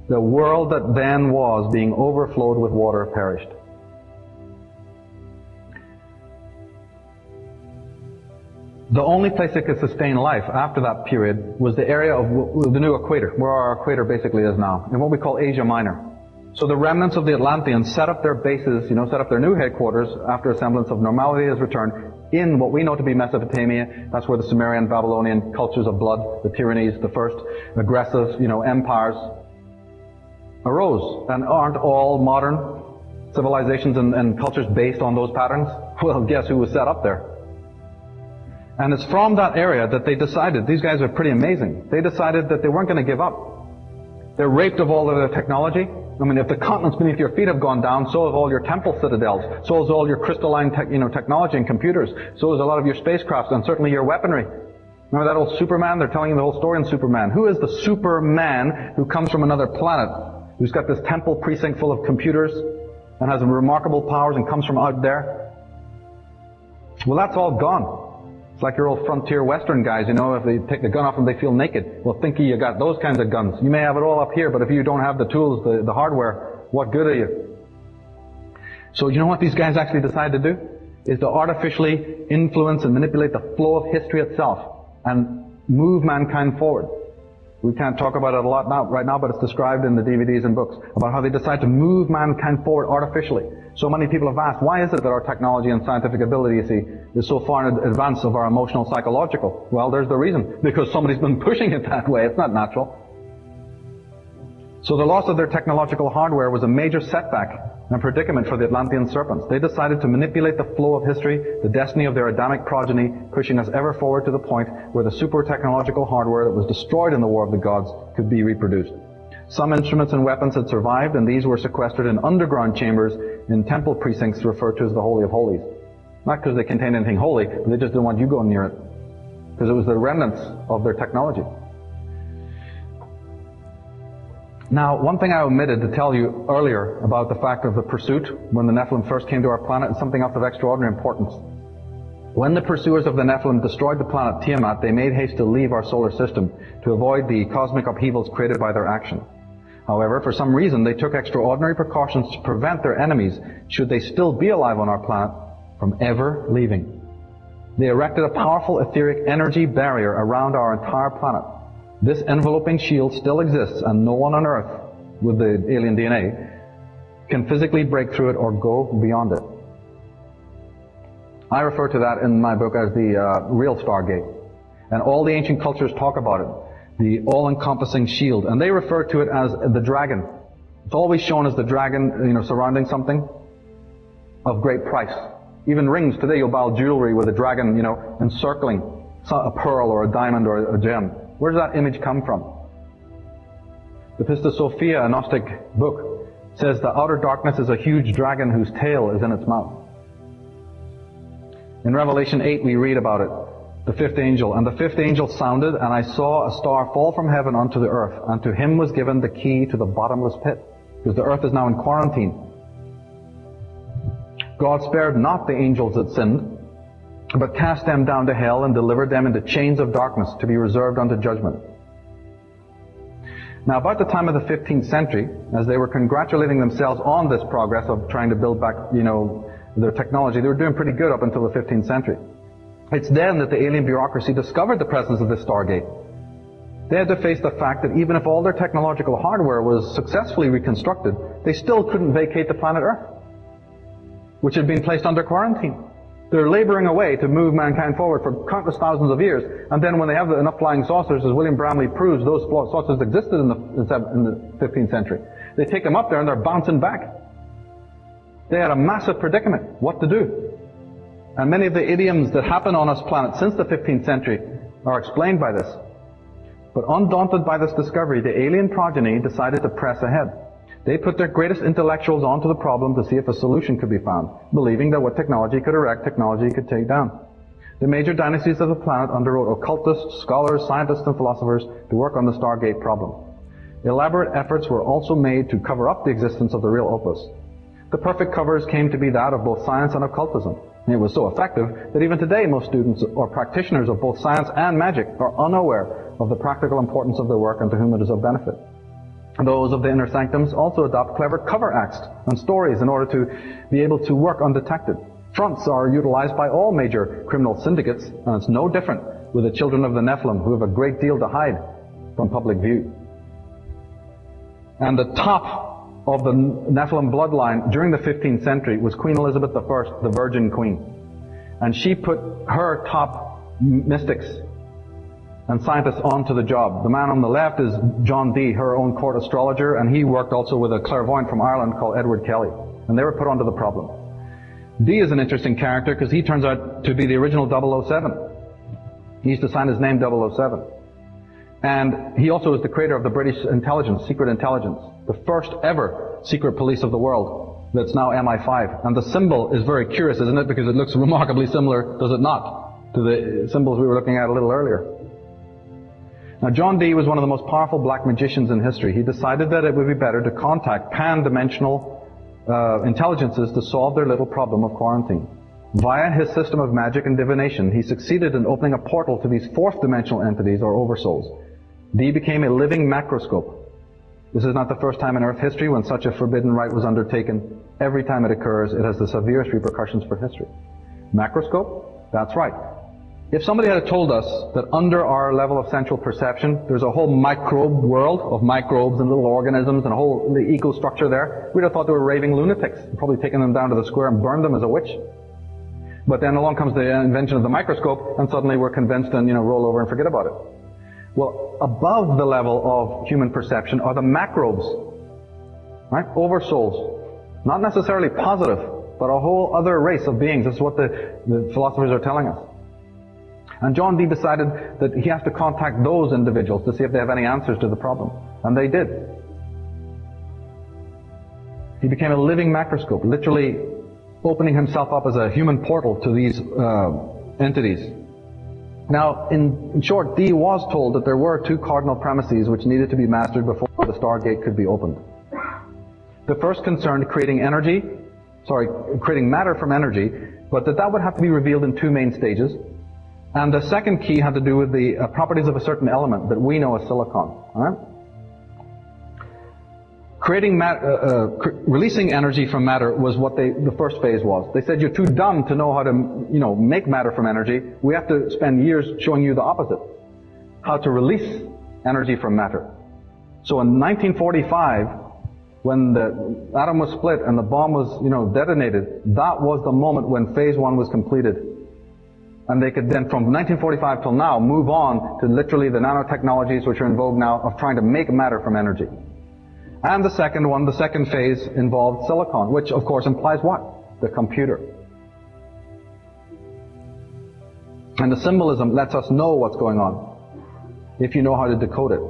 The world that then was, being overflowed with water, perished. The only place that could sustain life after that period was the area of the new equator, where our equator basically is now, in what we call Asia Minor. So the remnants of the Atlanteans set up their bases, set up their new headquarters after a semblance of normality has returned in what we know to be Mesopotamia. That's where the Sumerian, Babylonian cultures of blood, the tyrannies, the first aggressive, empires arose. And aren't all modern civilizations and cultures based on those patterns? Well, guess who was set up there? And it's from that area that they decided, these guys are pretty amazing, they decided that they weren't going to give up. They're raped of all of their technology. I mean, if the continents beneath your feet have gone down, so have all your temple citadels, so has all your crystalline technology and computers, so has a lot of your spacecrafts, and certainly your weaponry. Remember that old Superman? They're telling you the whole story in Superman. Who is the Superman who comes from another planet, who's got this temple precinct full of computers, and has remarkable powers and comes from out there? Well, that's all gone. It's like your old frontier western guys, if they take the gun off them, they feel naked. Well, think you got those kinds of guns. You may have it all up here, but if you don't have the tools, the hardware, what good are you? So you know what these guys actually decided to do? Is to artificially influence and manipulate the flow of history itself and move mankind forward. We can't talk about it a lot right now, but it's described in the DVDs and books about how they decide to move mankind forward artificially. So many people have asked, why is it that our technology and scientific ability, you see, is so far in advance of our emotional, psychological? Well, there's the reason. Because somebody's been pushing it that way. It's not natural. So the loss of their technological hardware was a major setback and predicament for the Atlantean serpents. They decided to manipulate the flow of history, the destiny of their Adamic progeny, pushing us ever forward to the point where the super technological hardware that was destroyed in the War of the Gods could be reproduced. Some instruments and weapons had survived, and these were sequestered in underground chambers in temple precincts referred to as the Holy of Holies. Not because they contained anything holy, but they just didn't want you going near it. Because it was the remnants of their technology. Now, one thing I omitted to tell you earlier about the fact of the pursuit when the Nephilim first came to our planet is something else of extraordinary importance. When the pursuers of the Nephilim destroyed the planet Tiamat, they made haste to leave our solar system to avoid the cosmic upheavals created by their action. However, for some reason, they took extraordinary precautions to prevent their enemies, should they still be alive on our planet, from ever leaving. They erected a powerful etheric energy barrier around our entire planet. This enveloping shield still exists, and no one on Earth, with the alien DNA, can physically break through it or go beyond it. I refer to that in my book as the real Stargate. And all the ancient cultures talk about it. The all-encompassing shield. And they refer to it as the dragon. It's always shown as the dragon, surrounding something of great price. Even rings today, you'll buy jewelry with a dragon, encircling a pearl or a diamond or a gem. Where does that image come from? The Pista Sophia, a Gnostic book, says the outer darkness is a huge dragon whose tail is in its mouth. In Revelation 8 we read about it. The fifth angel. And the fifth angel sounded, and I saw a star fall from heaven unto the earth, and to him was given the key to the bottomless pit. Because the earth is now in quarantine. God spared not the angels that sinned, but cast them down to hell and delivered them into chains of darkness to be reserved unto judgment. Now, about the time of the 15th century, as they were congratulating themselves on this progress of trying to build back, their technology, they were doing pretty good up until the 15th century. It's then that the alien bureaucracy discovered the presence of this Stargate. They had to face the fact that even if all their technological hardware was successfully reconstructed, they still couldn't vacate the planet Earth, which had been placed under quarantine. They're laboring away to move mankind forward for countless thousands of years, and then when they have enough flying saucers, as William Bramley proves, those saucers existed in the 15th century. They take them up there and they're bouncing back. They had a massive predicament, what to do. And many of the idioms that happen on this planet since the 15th century are explained by this. But undaunted by this discovery, the alien progeny decided to press ahead. They put their greatest intellectuals onto the problem to see if a solution could be found, believing that what technology could erect, technology could take down. The major dynasties of the planet underwrote occultists, scholars, scientists, and philosophers to work on the Stargate problem. Elaborate efforts were also made to cover up the existence of the real opus. The perfect covers came to be that of both science and occultism. And it was so effective that even today most students or practitioners of both science and magic are unaware of the practical importance of their work and to whom it is of benefit. Those of the inner sanctums also adopt clever cover acts and stories in order to be able to work undetected. Fronts are utilized by all major criminal syndicates, and it's no different with the children of the Nephilim, who have a great deal to hide from public view. And the top of the Nephilim bloodline during the 15th century was Queen Elizabeth I, the Virgin Queen. And she put her top mystics and scientists onto the job. The man on the left is John Dee, her own court astrologer, and he worked also with a clairvoyant from Ireland called Edward Kelly. And they were put onto the problem. Dee is an interesting character because he turns out to be the original 007. He used to sign his name 007. And he also is the creator of the British intelligence, secret intelligence, the first ever secret police of the world that's now MI5. And the symbol is very curious, isn't it? Because it looks remarkably similar, does it not, to the symbols we were looking at a little earlier. Now, John Dee was one of the most powerful black magicians in history. He decided that it would be better to contact pan-dimensional intelligences to solve their little problem of quarantine. Via his system of magic and divination, he succeeded in opening a portal to these fourth-dimensional entities, or oversouls. Dee became a living macroscope. This is not the first time in Earth history when such a forbidden rite was undertaken. Every time it occurs, it has the severest repercussions for history. Macroscope? That's right. If somebody had told us that under our level of sensual perception, there's a whole microbe world of microbes and little organisms and a whole eco-structure there, we'd have thought they were raving lunatics, probably taken them down to the square and burned them as a witch. But then along comes the invention of the microscope, and suddenly we're convinced and, roll over and forget about it. Well, above the level of human perception are the macrobes, right? Oversouls. Not necessarily positive, but a whole other race of beings. This is what the philosophers are telling us. And John Dee decided that he has to contact those individuals to see if they have any answers to the problem. And they did. He became a living macroscope, literally opening himself up as a human portal to these entities. Now, in short, Dee was told that there were two cardinal premises which needed to be mastered before the Stargate could be opened. The first concerned creating matter from energy, but that would have to be revealed in two main stages. And the second key had to do with the properties of a certain element that we know as silicon. All right? Releasing energy from matter was what the first phase was. They said, you're too dumb to know how to, make matter from energy. We have to spend years showing you the opposite. How to release energy from matter. So in 1945, when the atom was split and the bomb was, detonated, that was the moment when phase one was completed. And they could then, from 1945 till now, move on to literally the nanotechnologies which are in vogue now of trying to make matter from energy. And the second phase involved silicon, which of course implies what? The computer. And the symbolism lets us know what's going on, if you know how to decode it.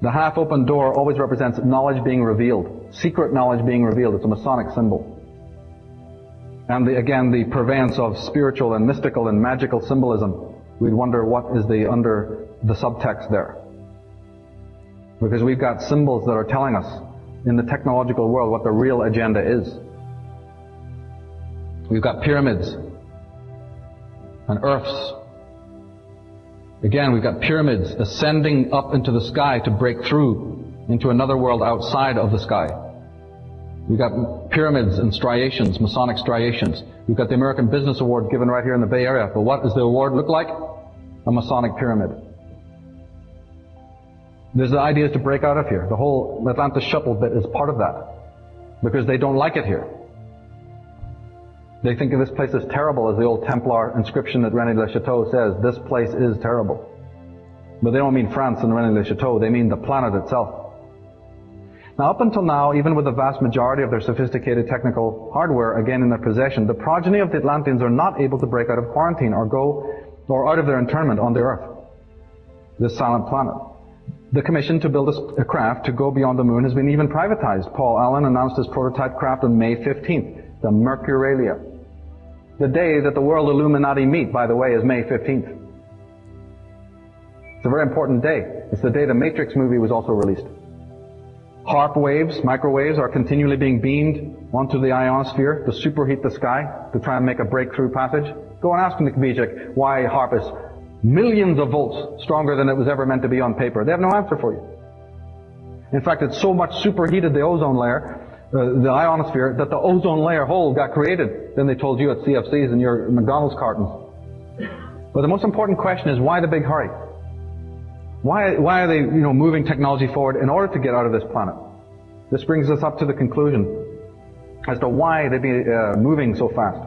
The half-open door always represents knowledge being revealed, secret knowledge being revealed. It's a Masonic symbol. And again, the purveyance of spiritual and mystical and magical symbolism. We'd wonder what is under the subtext there. Because we've got symbols that are telling us in the technological world what the real agenda is. We've got pyramids and earths. Again, we've got pyramids ascending up into the sky to break through into another world outside of the sky. We've got pyramids and striations, Masonic striations. We've got the American Business Award given right here in the Bay Area. But what does the award look like? A Masonic pyramid. There's the idea to break out of here. The whole Atlantis shuttle bit is part of that. Because they don't like it here. They think of this place as terrible, as the old Templar inscription that René Le Chateau says, this place is terrible. But they don't mean France and René Le Chateau, they mean the planet itself. Now, up until now, even with the vast majority of their sophisticated technical hardware again in their possession, the progeny of the Atlanteans are not able to break out of quarantine or out of their internment on the Earth, this silent planet. The commission to build a craft to go beyond the moon has been even privatized. Paul Allen announced his prototype craft on May 15th, the Mercuralia. The day that the world Illuminati meet, by the way, is May 15th. It's a very important day. It's the day the Matrix movie was also released. HAARP waves, microwaves, are continually being beamed onto the ionosphere to superheat the sky, to try and make a breakthrough passage. Go and ask Nick Vujicic why HAARP is millions of volts stronger than it was ever meant to be on paper. They have no answer for you. In fact, it's so much superheated the ozone layer, the ionosphere, that the ozone layer hole got created than they told you at CFCs and your McDonald's cartons. But the most important question is, why the big hurry? Why are they, moving technology forward in order to get out of this planet? This brings us up to the conclusion as to why they'd be moving so fast.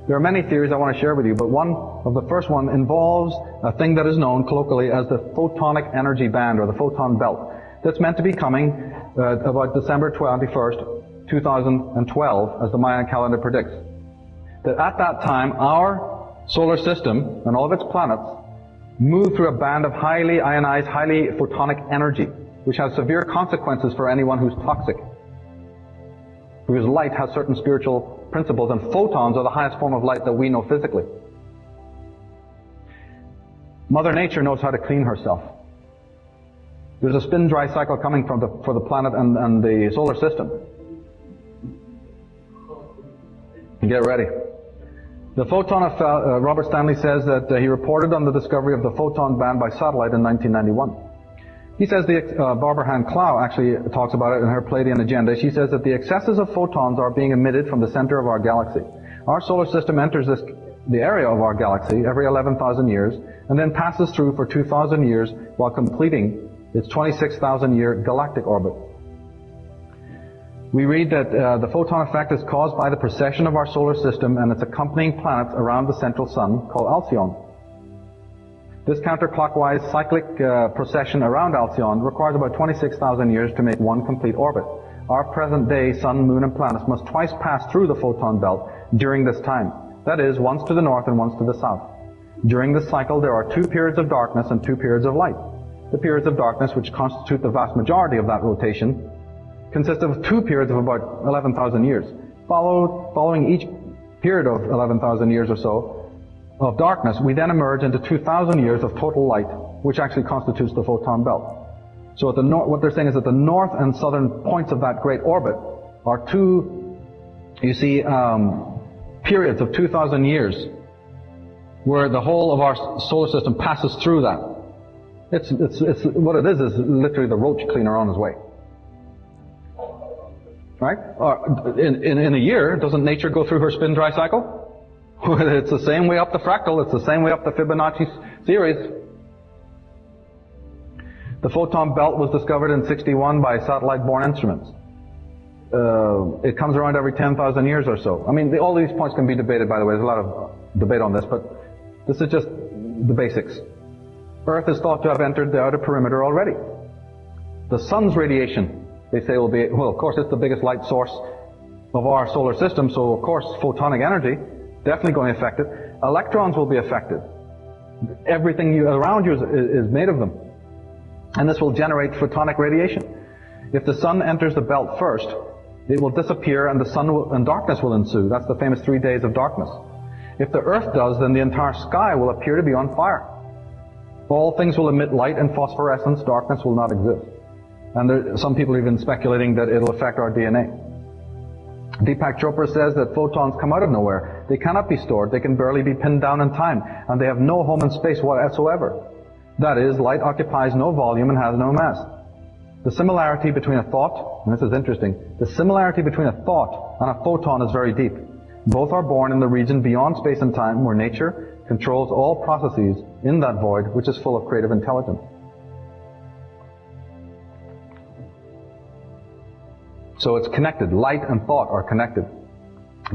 There are many theories I want to share with you, but the first one involves a thing that is known colloquially as the photonic energy band, or the photon belt, that's meant to be coming about December 21st, 2012, as the Mayan calendar predicts. That at that time, our solar system and all of its planets move through a band of highly ionized, highly photonic energy, which has severe consequences for anyone who's toxic, because light has certain spiritual principles, and photons are the highest form of light that we know physically. Mother Nature knows how to clean herself. There's a spin-dry cycle coming for the planet and the solar system. Get ready. The photon effect, Robert Stanley says that he reported on the discovery of the photon band by satellite in 1991. He says Barbara Hand Clow actually talks about it in her Palladian Agenda. She says that the excesses of photons are being emitted from the center of our galaxy. Our solar system enters the area of our galaxy every 11,000 years and then passes through for 2,000 years while completing its 26,000-year galactic orbit. We read that the photon effect is caused by the precession of our solar system and its accompanying planets around the central sun called Alcyon. This counterclockwise cyclic precession around Alcyon requires about 26,000 years to make one complete orbit. Our present-day sun, moon, and planets must twice pass through the photon belt during this time. That is, once to the north and once to the south. During this cycle, there are 2 periods of darkness and 2 periods of light. The periods of darkness, which constitute the vast majority of that rotation, consist of 2 periods of about 11,000 years. Following each period of 11,000 years or so of darkness, we then emerge into 2,000 years of total light, which actually constitutes the photon belt. So what they're saying is that the north and southern points of that great orbit are 2, you see, periods of 2,000 years where the whole of our solar system passes through that. It's what it is literally the roach cleaner on his way. Right? In a year, doesn't nature go through her spin-dry cycle? It's the same way up the fractal, it's the same way up the Fibonacci series. The photon belt was discovered in 61 by satellite-borne instruments. It comes around every 10,000 years or so. I mean, all these points can be debated, by the way. There's a lot of debate on this, but this is just the basics. Earth is thought to have entered the outer perimeter already. The sun's radiation, they say, will be, well, of course, it's the biggest light source of our solar system, so of course, photonic energy, definitely going to affect it. Electrons will be affected. Everything around you is made of them. And this will generate photonic radiation. If the sun enters the belt first, it will disappear and and darkness will ensue. That's the famous 3 days of darkness. If the earth does, then the entire sky will appear to be on fire. All things will emit light and phosphorescence. Darkness will not exist. And some people are even speculating that it'll affect our DNA. Deepak Chopra says that photons come out of nowhere. They cannot be stored. They can barely be pinned down in time. And they have no home in space whatsoever. That is, light occupies no volume and has no mass. The similarity between a thought, and this is interesting, the similarity between a thought and a photon is very deep. Both are born in the region beyond space and time where nature controls all processes in that void which is full of creative intelligence. So it's connected. Light and thought are connected.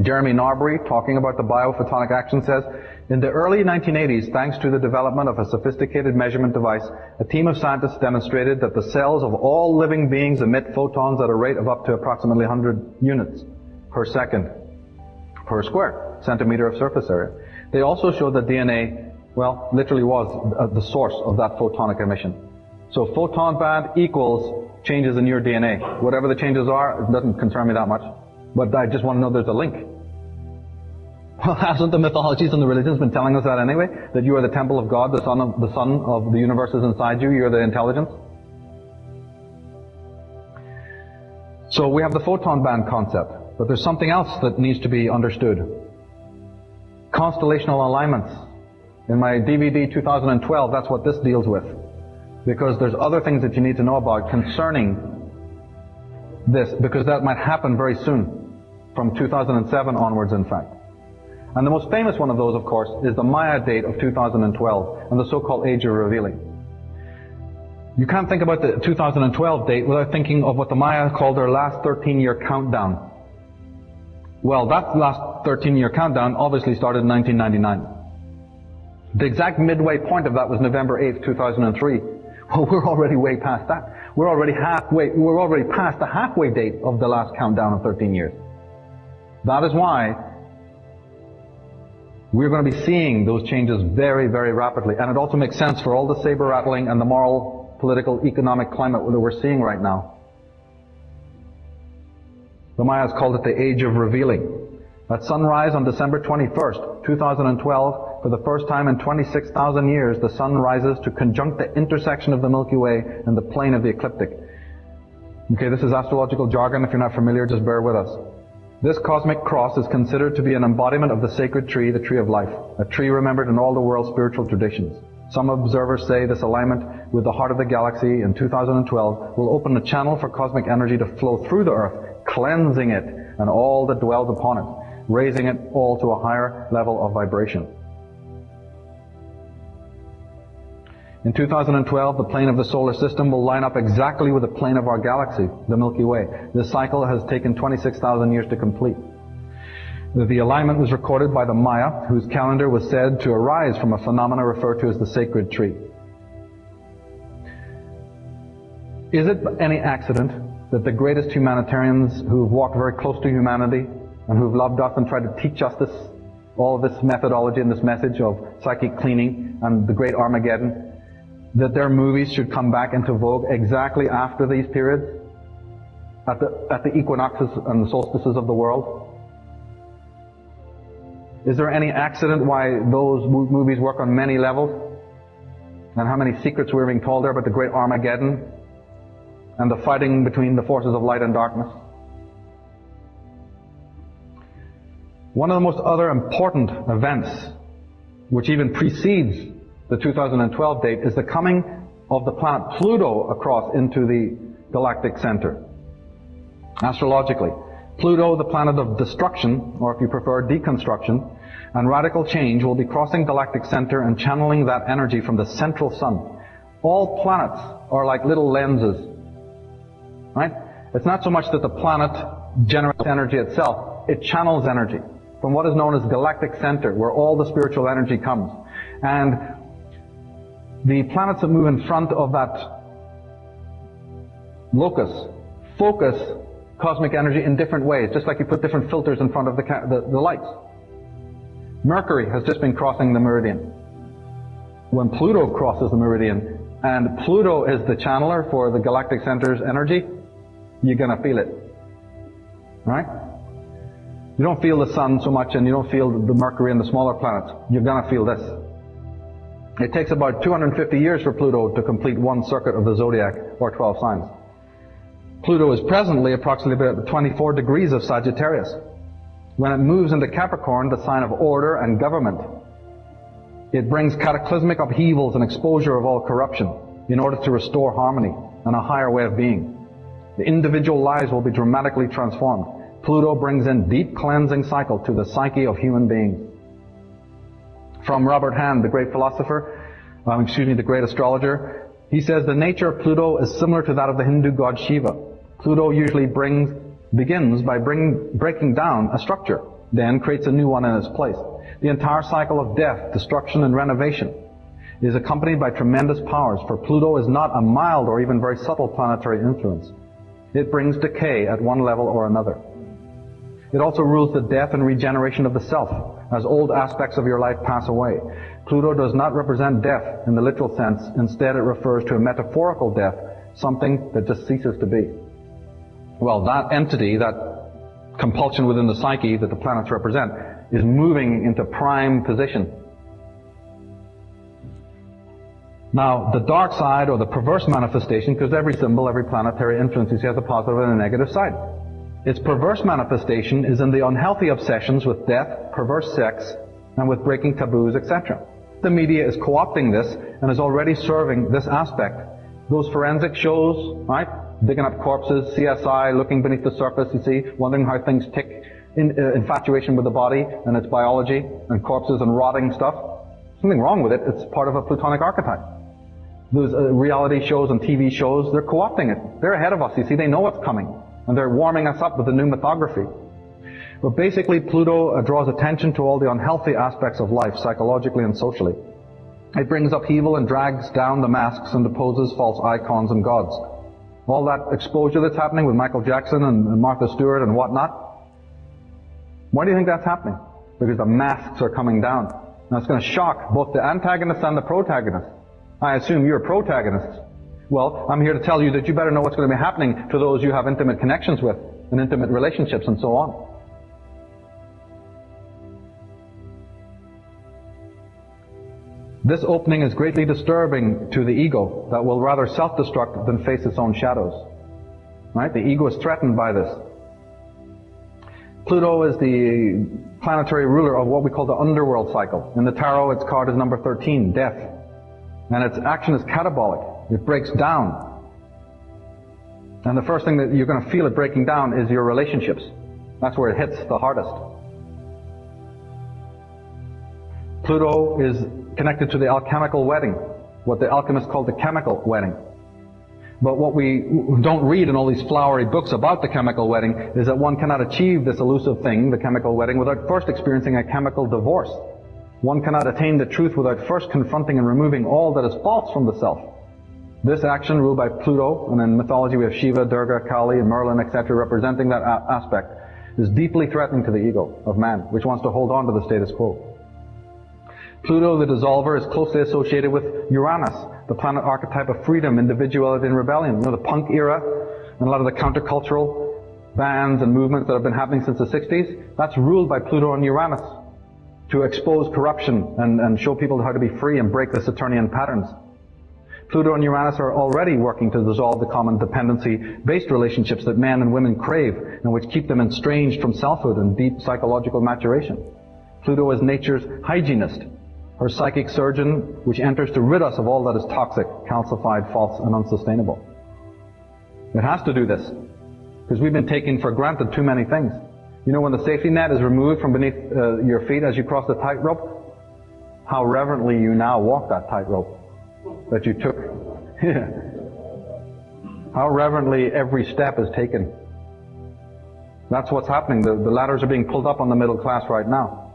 Jeremy Narbury, talking about the biophotonic action, says, in the early 1980s, thanks to the development of a sophisticated measurement device, a team of scientists demonstrated that the cells of all living beings emit photons at a rate of up to approximately 100 units per second per square centimeter of surface area. They also showed that DNA, well, literally was the source of that photonic emission. So photon band equals changes in your DNA. Whatever the changes are, it doesn't concern me that much. But I just want to know there's a link. Well, hasn't the mythologies and the religions been telling us that anyway? That you are the temple of God, the sun of the universe is inside you, you're the intelligence? So we have the photon band concept, but there's something else that needs to be understood. Constellational alignments. In my DVD 2012, that's what this deals with. Because there's other things that you need to know about concerning this, because that might happen very soon, from 2007 onwards, in fact. And the most famous one of those, of course, is the Maya date of 2012 and the so-called Age of Revealing. You can't think about the 2012 date without thinking of what the Maya called their last 13-year countdown. Well, that last 13-year countdown obviously started in 1999. The exact midway point of that was November 8th, 2003. Well, we're already way past that. We're already past the halfway date of the last countdown of 13 years. That is why We're going to be seeing those changes very, very rapidly. And it also makes sense for all the saber rattling and the moral, political, economic climate that we're seeing right now. The Mayas called it the Age of Revealing. At sunrise on December 21st, 2012, for the first time in 26,000 years, the sun rises to conjunct the intersection of the Milky Way and the plane of the ecliptic. Okay, this is astrological jargon. If you're not familiar, just bear with us. This cosmic cross is considered to be an embodiment of the sacred tree, the tree of life, a tree remembered in all the world's spiritual traditions. Some observers say this alignment with the heart of the galaxy in 2012 will open a channel for cosmic energy to flow through the Earth, cleansing it and all that dwells upon it, raising it all to a higher level of vibration. In 2012, the plane of the solar system will line up exactly with the plane of our galaxy, the Milky Way. This cycle has taken 26,000 years to complete. The alignment was recorded by the Maya, whose calendar was said to arise from a phenomena referred to as the sacred tree. Is it any accident that the greatest humanitarians who've walked very close to humanity and who've loved us and tried to teach us this, all of this methodology and this message of psychic cleaning and the great Armageddon, that their movies should come back into vogue exactly after these periods, at the equinoxes and the solstices of the world? Is there any accident why those movies work on many levels? And how many secrets we're being told there about the great Armageddon and the fighting between the forces of light and darkness? One of the most other important events, which even precedes the 2012 date, is the coming of the planet Pluto across into the galactic center. Astrologically, Pluto, the planet of destruction, or if you prefer, deconstruction, and radical change, will be crossing galactic center and channeling that energy from the central sun. All planets are like little lenses, right? It's not so much that the planet generates energy itself, it channels energy from what is known as galactic center, where all the spiritual energy comes. And the planets that move in front of that locus focus cosmic energy in different ways, just like you put different filters in front of the lights. Mercury has just been crossing the meridian. When Pluto crosses the meridian, and Pluto is the channeler for the galactic center's energy, you're going to feel it. Right? You don't feel the sun so much, and you don't feel the Mercury and the smaller planets. You're going to feel this. It takes about 250 years for Pluto to complete one circuit of the zodiac, or 12 signs. Pluto is presently approximately about 24 degrees of Sagittarius. When it moves into Capricorn, the sign of order and government, it brings cataclysmic upheavals and exposure of all corruption in order to restore harmony and a higher way of being. The individual lives will be dramatically transformed. Pluto brings in deep cleansing cycle to the psyche of human beings. From Robert Hand, the great philosopher, the great astrologer, he says the nature of Pluto is similar to that of the Hindu god Shiva. Pluto usually begins by breaking down a structure, then creates a new one in its place. The entire cycle of death, destruction, and renovation is accompanied by tremendous powers, for Pluto is not a mild or even very subtle planetary influence. It brings decay at one level or another. It also rules the death and regeneration of the self, as old aspects of your life pass away. Pluto does not represent death in the literal sense. Instead, it refers to a metaphorical death, something that just ceases to be. Well, that entity, that compulsion within the psyche that the planets represent, is moving into prime position. Now, the dark side, or the perverse manifestation, because every symbol, every planetary influence, you see, has a positive and a negative side. Its perverse manifestation is in the unhealthy obsessions with death, perverse sex, and with breaking taboos, etc. The media is co-opting this and is already serving this aspect. Those forensic shows, right? Digging up corpses, CSI, looking beneath the surface, you see, wondering how things tick, infatuation with the body and its biology, and corpses and rotting stuff. Something wrong with it. It's part of a Plutonic archetype. Those reality shows and TV shows, they're co-opting it. They're ahead of us, you see. They know what's coming. And they're warming us up with the new mythography. But basically, Pluto draws attention to all the unhealthy aspects of life, psychologically and socially. It brings upheaval and drags down the masks and deposes false icons and gods. All that exposure that's happening with Michael Jackson and Martha Stewart and whatnot. Why do you think that's happening? because the masks are coming down. Now it's going to shock both the antagonists and the protagonists. I assume you're protagonists. Well, I'm here to tell you that you better know what's going to be happening to those you have intimate connections with, and intimate relationships and so on. This opening is greatly disturbing to the ego that will rather self-destruct than face its own shadows. Right? The ego is threatened by this. Pluto is the planetary ruler of what we call the underworld cycle. In the tarot, its card is number 13, death. And its action is catabolic. It breaks down. And the first thing that you're going to feel it breaking down is your relationships. That's where it hits the hardest. Pluto is connected to the alchemical wedding, what the alchemists call the chemical wedding. But what we don't read in all these flowery books about the chemical wedding is that one cannot achieve this elusive thing, the chemical wedding, without first experiencing a chemical divorce. One cannot attain the truth without first confronting and removing all that is false from the self. This action, ruled by Pluto, and in mythology we have Shiva, Durga, Kali, and Merlin, etc., representing that aspect, is deeply threatening to the ego of man, which wants to hold on to the status quo. Pluto, the dissolver, is closely associated with Uranus, the planet archetype of freedom, individuality, and rebellion. You know, the punk era, and a lot of the countercultural bands and movements that have been happening since the 60s, that's ruled by Pluto and Uranus, to expose corruption and show people how to be free and break the Saturnian patterns. Pluto and Uranus are already working to dissolve the common dependency-based relationships that men and women crave, and which keep them estranged from selfhood and deep psychological maturation. Pluto is nature's hygienist, her psychic surgeon, which enters to rid us of all that is toxic, calcified, false, and unsustainable. It has to do this, because we've been taking for granted too many things. You know, when the safety net is removed from beneath your feet as you cross the tightrope, how reverently you now walk that tightrope that you took. How reverently every step is taken. That's what's happening. The ladders are being pulled up on the middle class right now.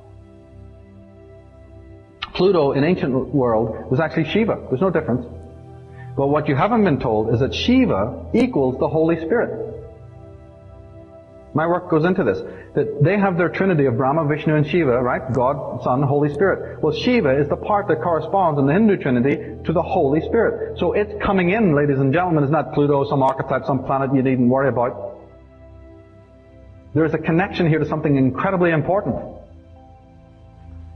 Pluto in ancient world was actually Shiva. There's no difference. But what you haven't been told is that Shiva equals the Holy Spirit. My work goes into this. That they have their trinity of Brahma, Vishnu, and Shiva, right? God, Son, Holy Spirit. Well, Shiva is the part that corresponds in the Hindu trinity to the Holy Spirit. So it's coming in, ladies and gentlemen. It's not Pluto, some archetype, some planet you needn't worry about. There's a connection here to something incredibly important.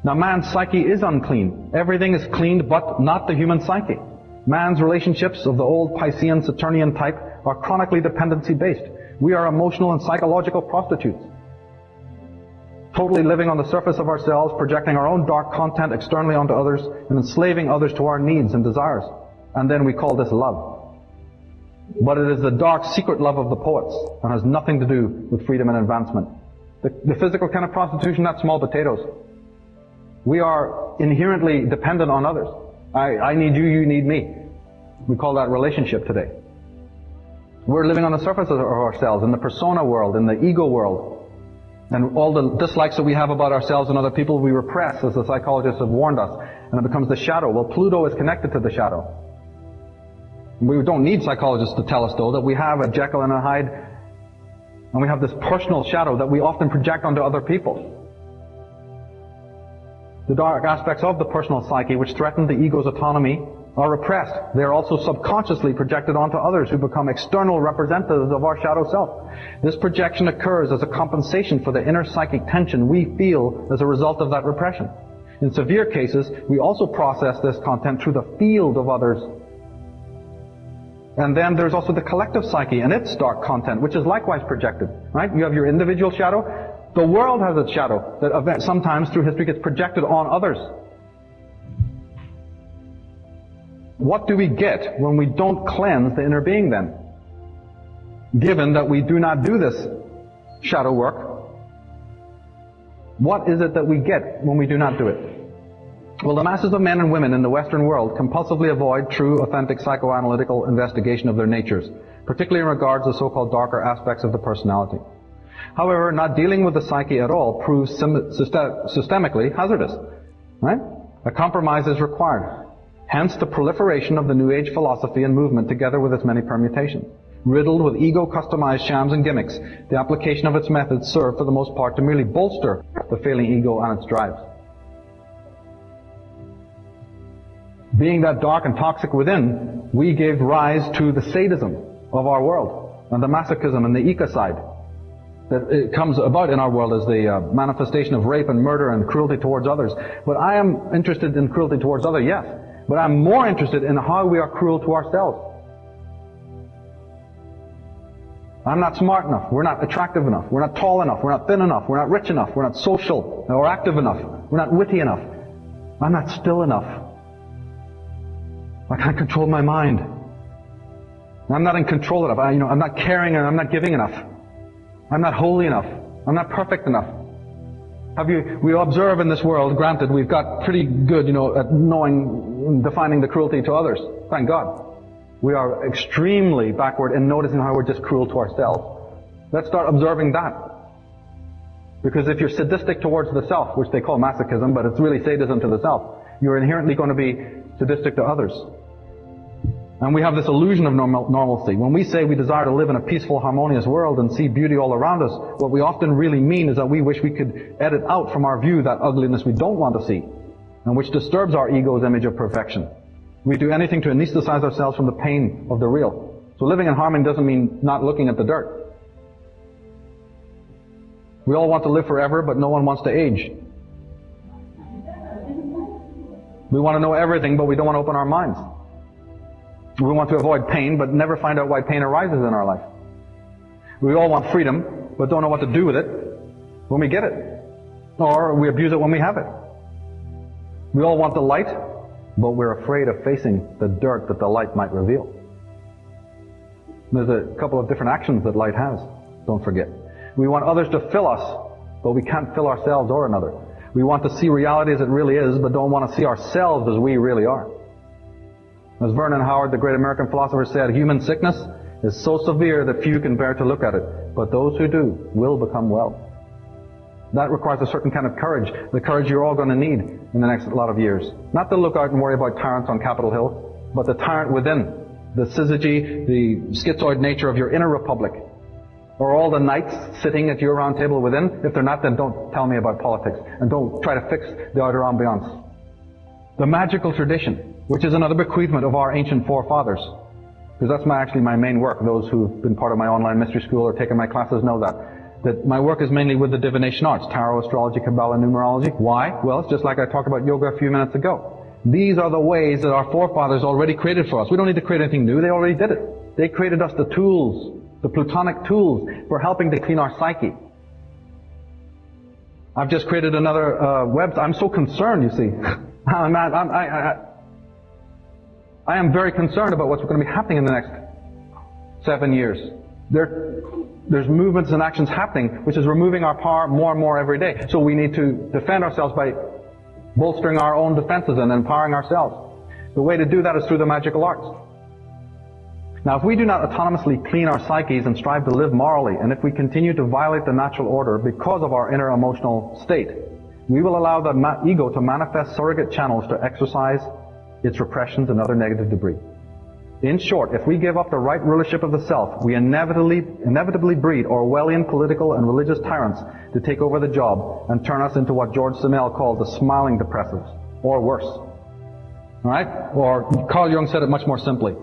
Now, man's psyche is unclean. Everything is cleaned, but not the human psyche. Man's relationships of the old Piscean, Saturnian type are chronically dependency-based. We are emotional and psychological prostitutes. Totally living on the surface of ourselves, projecting our own dark content externally onto others, and enslaving others to our needs and desires. And then we call this love. But it is the dark, secret love of the poets, and has nothing to do with freedom and advancement. The physical kind of prostitution, that's small potatoes. We are inherently dependent on others. I need you, you need me. We call that relationship today. We're living on the surface of ourselves, in the persona world, in the ego world. And all the dislikes that we have about ourselves and other people, we repress, as the psychologists have warned us. And it becomes the shadow. Well, Pluto is connected to the shadow. We don't need psychologists to tell us, though, that we have a Jekyll and a Hyde, and we have this personal shadow that we often project onto other people. The dark aspects of the personal psyche, which threaten the ego's autonomy, are repressed. They are also subconsciously projected onto others, who become external representatives of our shadow self. This projection occurs as a compensation for the inner psychic tension we feel as a result of that repression. In severe cases, we also process this content through the field of others. And then there's also the collective psyche and its dark content, which is likewise projected. Right? You have your individual shadow. The world has its shadow that sometimes through history gets projected on others. What do we get when we don't cleanse the inner being then? Given that we do not do this shadow work, what is it that we get when we do not do it? Well, the masses of men and women in the Western world compulsively avoid true, authentic psychoanalytical investigation of their natures, particularly in regards to so-called darker aspects of the personality. However, not dealing with the psyche at all proves systemically hazardous. Right? A compromise is required. Hence the proliferation of the New Age philosophy and movement, together with its many permutations. Riddled with ego-customized shams and gimmicks, the application of its methods serve for the most part to merely bolster the failing ego and its drives. Being that dark and toxic within, we gave rise to the sadism of our world, and the masochism and the ecocide that it comes about in our world as the manifestation of rape and murder and cruelty towards others. But I am interested in cruelty towards others, yes, but I'm more interested in how we are cruel to ourselves. I'm not smart enough, we're not attractive enough, we're not tall enough, we're not thin enough, we're not rich enough, we're not social or active enough, we're not witty enough, I'm not still enough. I can't control my mind. I'm not in control enough. I'm not caring and I'm not giving enough. I'm not holy enough. I'm not perfect enough. We observe in this world, granted, we've got pretty good, at knowing, defining the cruelty to others. Thank God. We are extremely backward in noticing how we're just cruel to ourselves. Let's start observing that. Because if you're sadistic towards the self, which they call masochism, but it's really sadism to the self, you're inherently going to be sadistic to others. And we have this illusion of normalcy. When we say we desire to live in a peaceful, harmonious world and see beauty all around us, what we often really mean is that we wish we could edit out from our view that ugliness we don't want to see, and which disturbs our ego's image of perfection. We do anything to anesthetize ourselves from the pain of the real. So living in harmony doesn't mean not looking at the dirt. We all want to live forever, but no one wants to age. We want to know everything, but we don't want to open our minds. We want to avoid pain, but never find out why pain arises in our life. We all want freedom, but don't know what to do with it when we get it. Or we abuse it when we have it. We all want the light, but we're afraid of facing the dirt that the light might reveal. There's a couple of different actions that light has, don't forget. We want others to fill us, but we can't fill ourselves or another. We want to see reality as it really is, but don't want to see ourselves as we really are. As Vernon Howard, the great American philosopher, said, human sickness is so severe that few can bear to look at it, but those who do will become well. That requires a certain kind of courage, the courage you're all going to need in the next lot of years. Not to look out and worry about tyrants on Capitol Hill, but the tyrant within, the syzygy, the schizoid nature of your inner republic. Or all the knights sitting at your round table within? If they're not, then don't tell me about politics, and don't try to fix the outer ambiance. The magical tradition, which is another bequeathment of our ancient forefathers. Because that's actually my main work. Those who've been part of my online mystery school or taken my classes know that my work is mainly with the divination arts, tarot, astrology, Kabbalah, numerology. Why? Well, it's just like I talked about yoga a few minutes ago. These are the ways that our forefathers already created for us. We don't need to create anything new. They already did it. They created us the tools, the plutonic tools for helping to clean our psyche. I've just created another website. I'm so concerned, you see. I am very concerned about what's going to be happening in the next 7 years. There's movements and actions happening which is removing our power more and more every day. So we need to defend ourselves by bolstering our own defenses and empowering ourselves. The way to do that is through the magical arts. Now, if we do not autonomously clean our psyches and strive to live morally, and if we continue to violate the natural order because of our inner emotional state, we will allow the ego to manifest surrogate channels to exercise its repressions and other negative debris. In short, if we give up the right rulership of the self, we inevitably breed Orwellian political and religious tyrants to take over the job and turn us into what George Simmel called the smiling depressives, or worse. Alright? Or Carl Jung said it much more simply.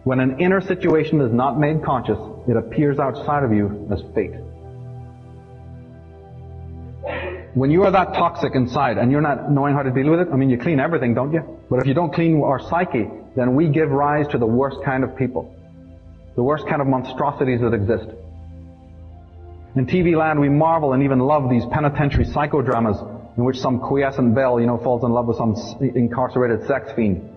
When an inner situation is not made conscious, it appears outside of you as fate. When you are that toxic inside and you're not knowing how to deal with it, you clean everything, don't you? But if you don't clean our psyche, then we give rise to the worst kind of people. The worst kind of monstrosities that exist. In TV land, we marvel and even love these penitentiary psychodramas in which some quiescent belle, falls in love with some incarcerated sex fiend.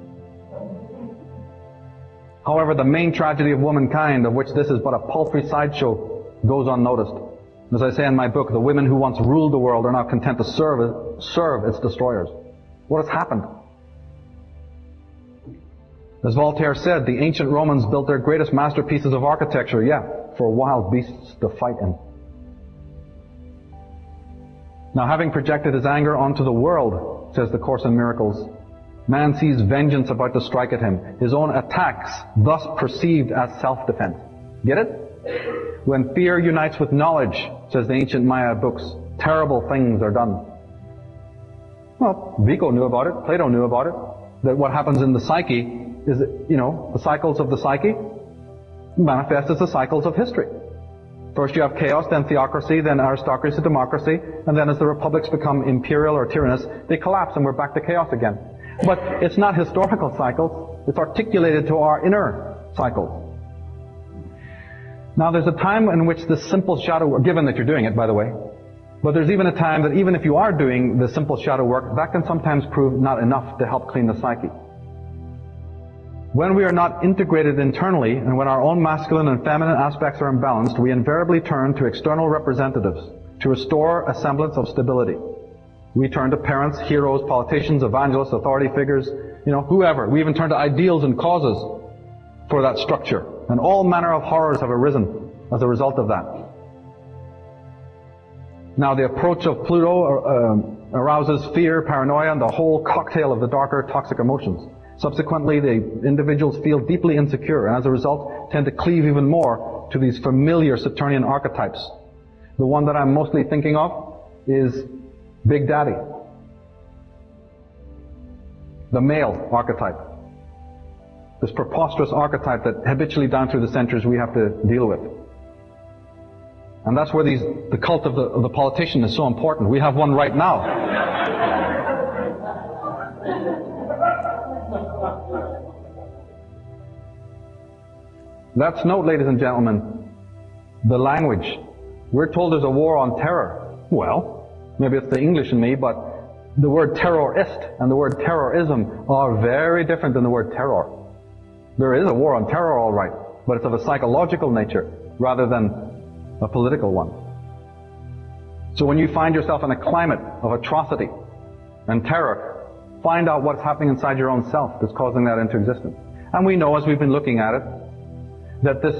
However, the main tragedy of womankind, of which this is but a paltry sideshow, goes unnoticed. As I say in my book, the women who once ruled the world are now content to serve its destroyers. What has happened? As Voltaire said, the ancient Romans built their greatest masterpieces of architecture, for wild beasts to fight in. Now, having projected his anger onto the world, says the Course in Miracles, man sees vengeance about to strike at him, his own attacks thus perceived as self-defense. Get it? When fear unites with knowledge, says the ancient Maya books, terrible things are done. Well, Vico knew about it, Plato knew about it, that what happens in the psyche is, the cycles of the psyche manifest as the cycles of history. First you have chaos, then theocracy, then aristocracy, democracy, and then as the republics become imperial or tyrannous, they collapse and we're back to chaos again. But it's not historical cycles, it's articulated to our inner cycles. Now there's a time in which the simple shadow work, given that you're doing it by the way, but there's even a time that even if you are doing the simple shadow work, that can sometimes prove not enough to help clean the psyche. When we are not integrated internally, and when our own masculine and feminine aspects are imbalanced, we invariably turn to external representatives to restore a semblance of stability. We turn to parents, heroes, politicians, evangelists, authority figures, whoever. We even turn to ideals and causes for that structure. And all manner of horrors have arisen as a result of that. Now the approach of Pluto arouses fear, paranoia, and the whole cocktail of the darker toxic emotions. Subsequently, the individuals feel deeply insecure and as a result tend to cleave even more to these familiar Saturnian archetypes. The one that I'm mostly thinking of is Big Daddy. The male archetype. This preposterous archetype that habitually down through the centuries we have to deal with. And that's where the cult of the politician is so important. We have one right now. Let's note, ladies and gentlemen, the language. We're told there's a war on terror. Well, maybe it's the English in me, but the word terrorist and the word terrorism are very different than the word terror. There is a war on terror, all right, but it's of a psychological nature rather than a political one. So when you find yourself in a climate of atrocity and terror, find out what's happening inside your own self that's causing that into existence. And we know, as we've been looking at it, that this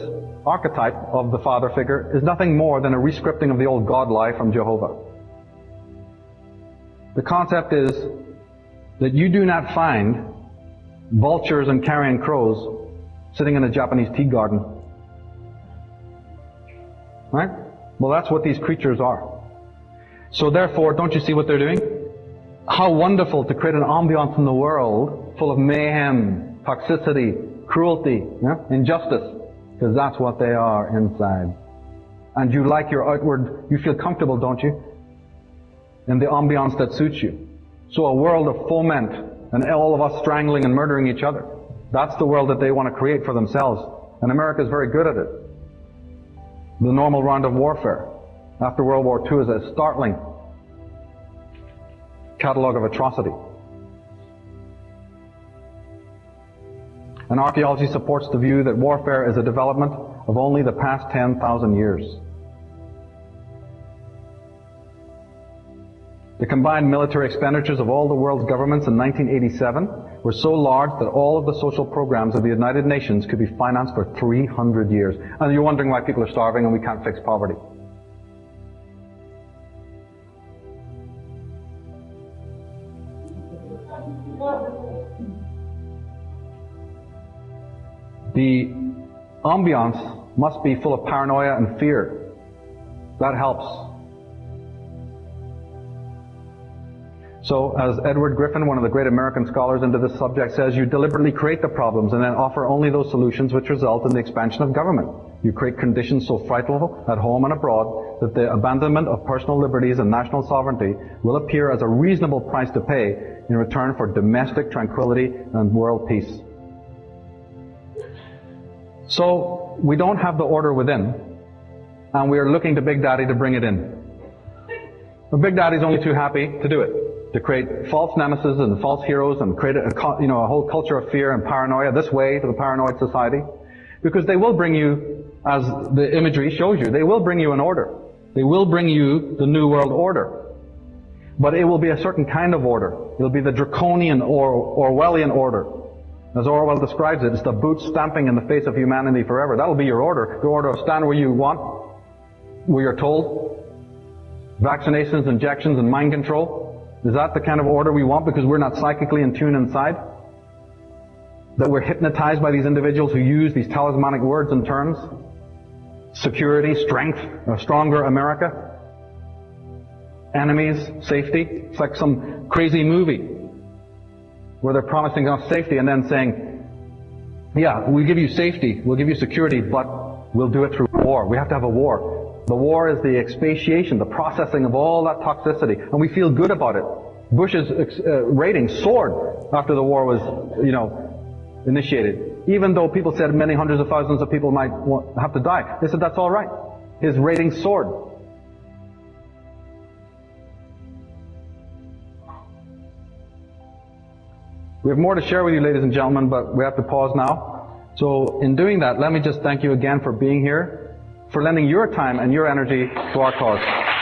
archetype of the father figure is nothing more than a rescripting of the old God lie from Jehovah. The concept is that you do not find vultures and carrion crows sitting in a Japanese tea garden. Right? Well, that's what these creatures are. So therefore, don't you see what they're doing? How wonderful to create an ambiance in the world full of mayhem, toxicity, cruelty, injustice. Because that's what they are inside. And you like your outward, you feel comfortable, don't you? In the ambiance that suits you. So a world of foment and all of us strangling and murdering each other. That's the world that they want to create for themselves. And America is very good at it. The normal round of warfare after World War II is a startling catalogue of atrocity. And archaeology supports the view that warfare is a development of only the past 10,000 years. The combined military expenditures of all the world's governments in 1987 were so large that all of the social programs of the United Nations could be financed for 300 years. And you're wondering why people are starving and we can't fix poverty. The ambiance must be full of paranoia and fear. That helps. So, as Edward Griffin, one of the great American scholars into this subject, says, you deliberately create the problems and then offer only those solutions which result in the expansion of government. You create conditions so frightful at home and abroad that the abandonment of personal liberties and national sovereignty will appear as a reasonable price to pay in return for domestic tranquility and world peace. So, we don't have the order within, and we are looking to Big Daddy to bring it in. But Big Daddy's only too happy to do it, to create false nemesis and false heroes and create a whole culture of fear and paranoia, this way to the paranoid society. Because they will bring you, as the imagery shows you, they will bring you an order. They will bring you the New World Order. But it will be a certain kind of order. It'll be the draconian or Orwellian order. As Orwell describes it, it's the boot stamping in the face of humanity forever. That'll be your order. The order of stand where you want, where you're told. Vaccinations, injections, and mind control. Is that the kind of order we want because we're not psychically in tune inside? That we're hypnotized by these individuals who use these talismanic words and terms? Security, strength, a stronger America? enemies safety. It's like some crazy movie where they're promising us safety and then saying, yeah, we'll give you safety, we'll give you security, but we'll do it through war. We have to have a war. The war is the expatiation, the processing of all that toxicity, and we feel good about it. Bush's rating soared after the war was, initiated. Even though people said many hundreds of thousands of people might have to die, they said that's all right. His rating soared. We have more to share with you, ladies and gentlemen, but we have to pause now. So in doing that, let me just thank you again for being here, for lending your time and your energy to our cause.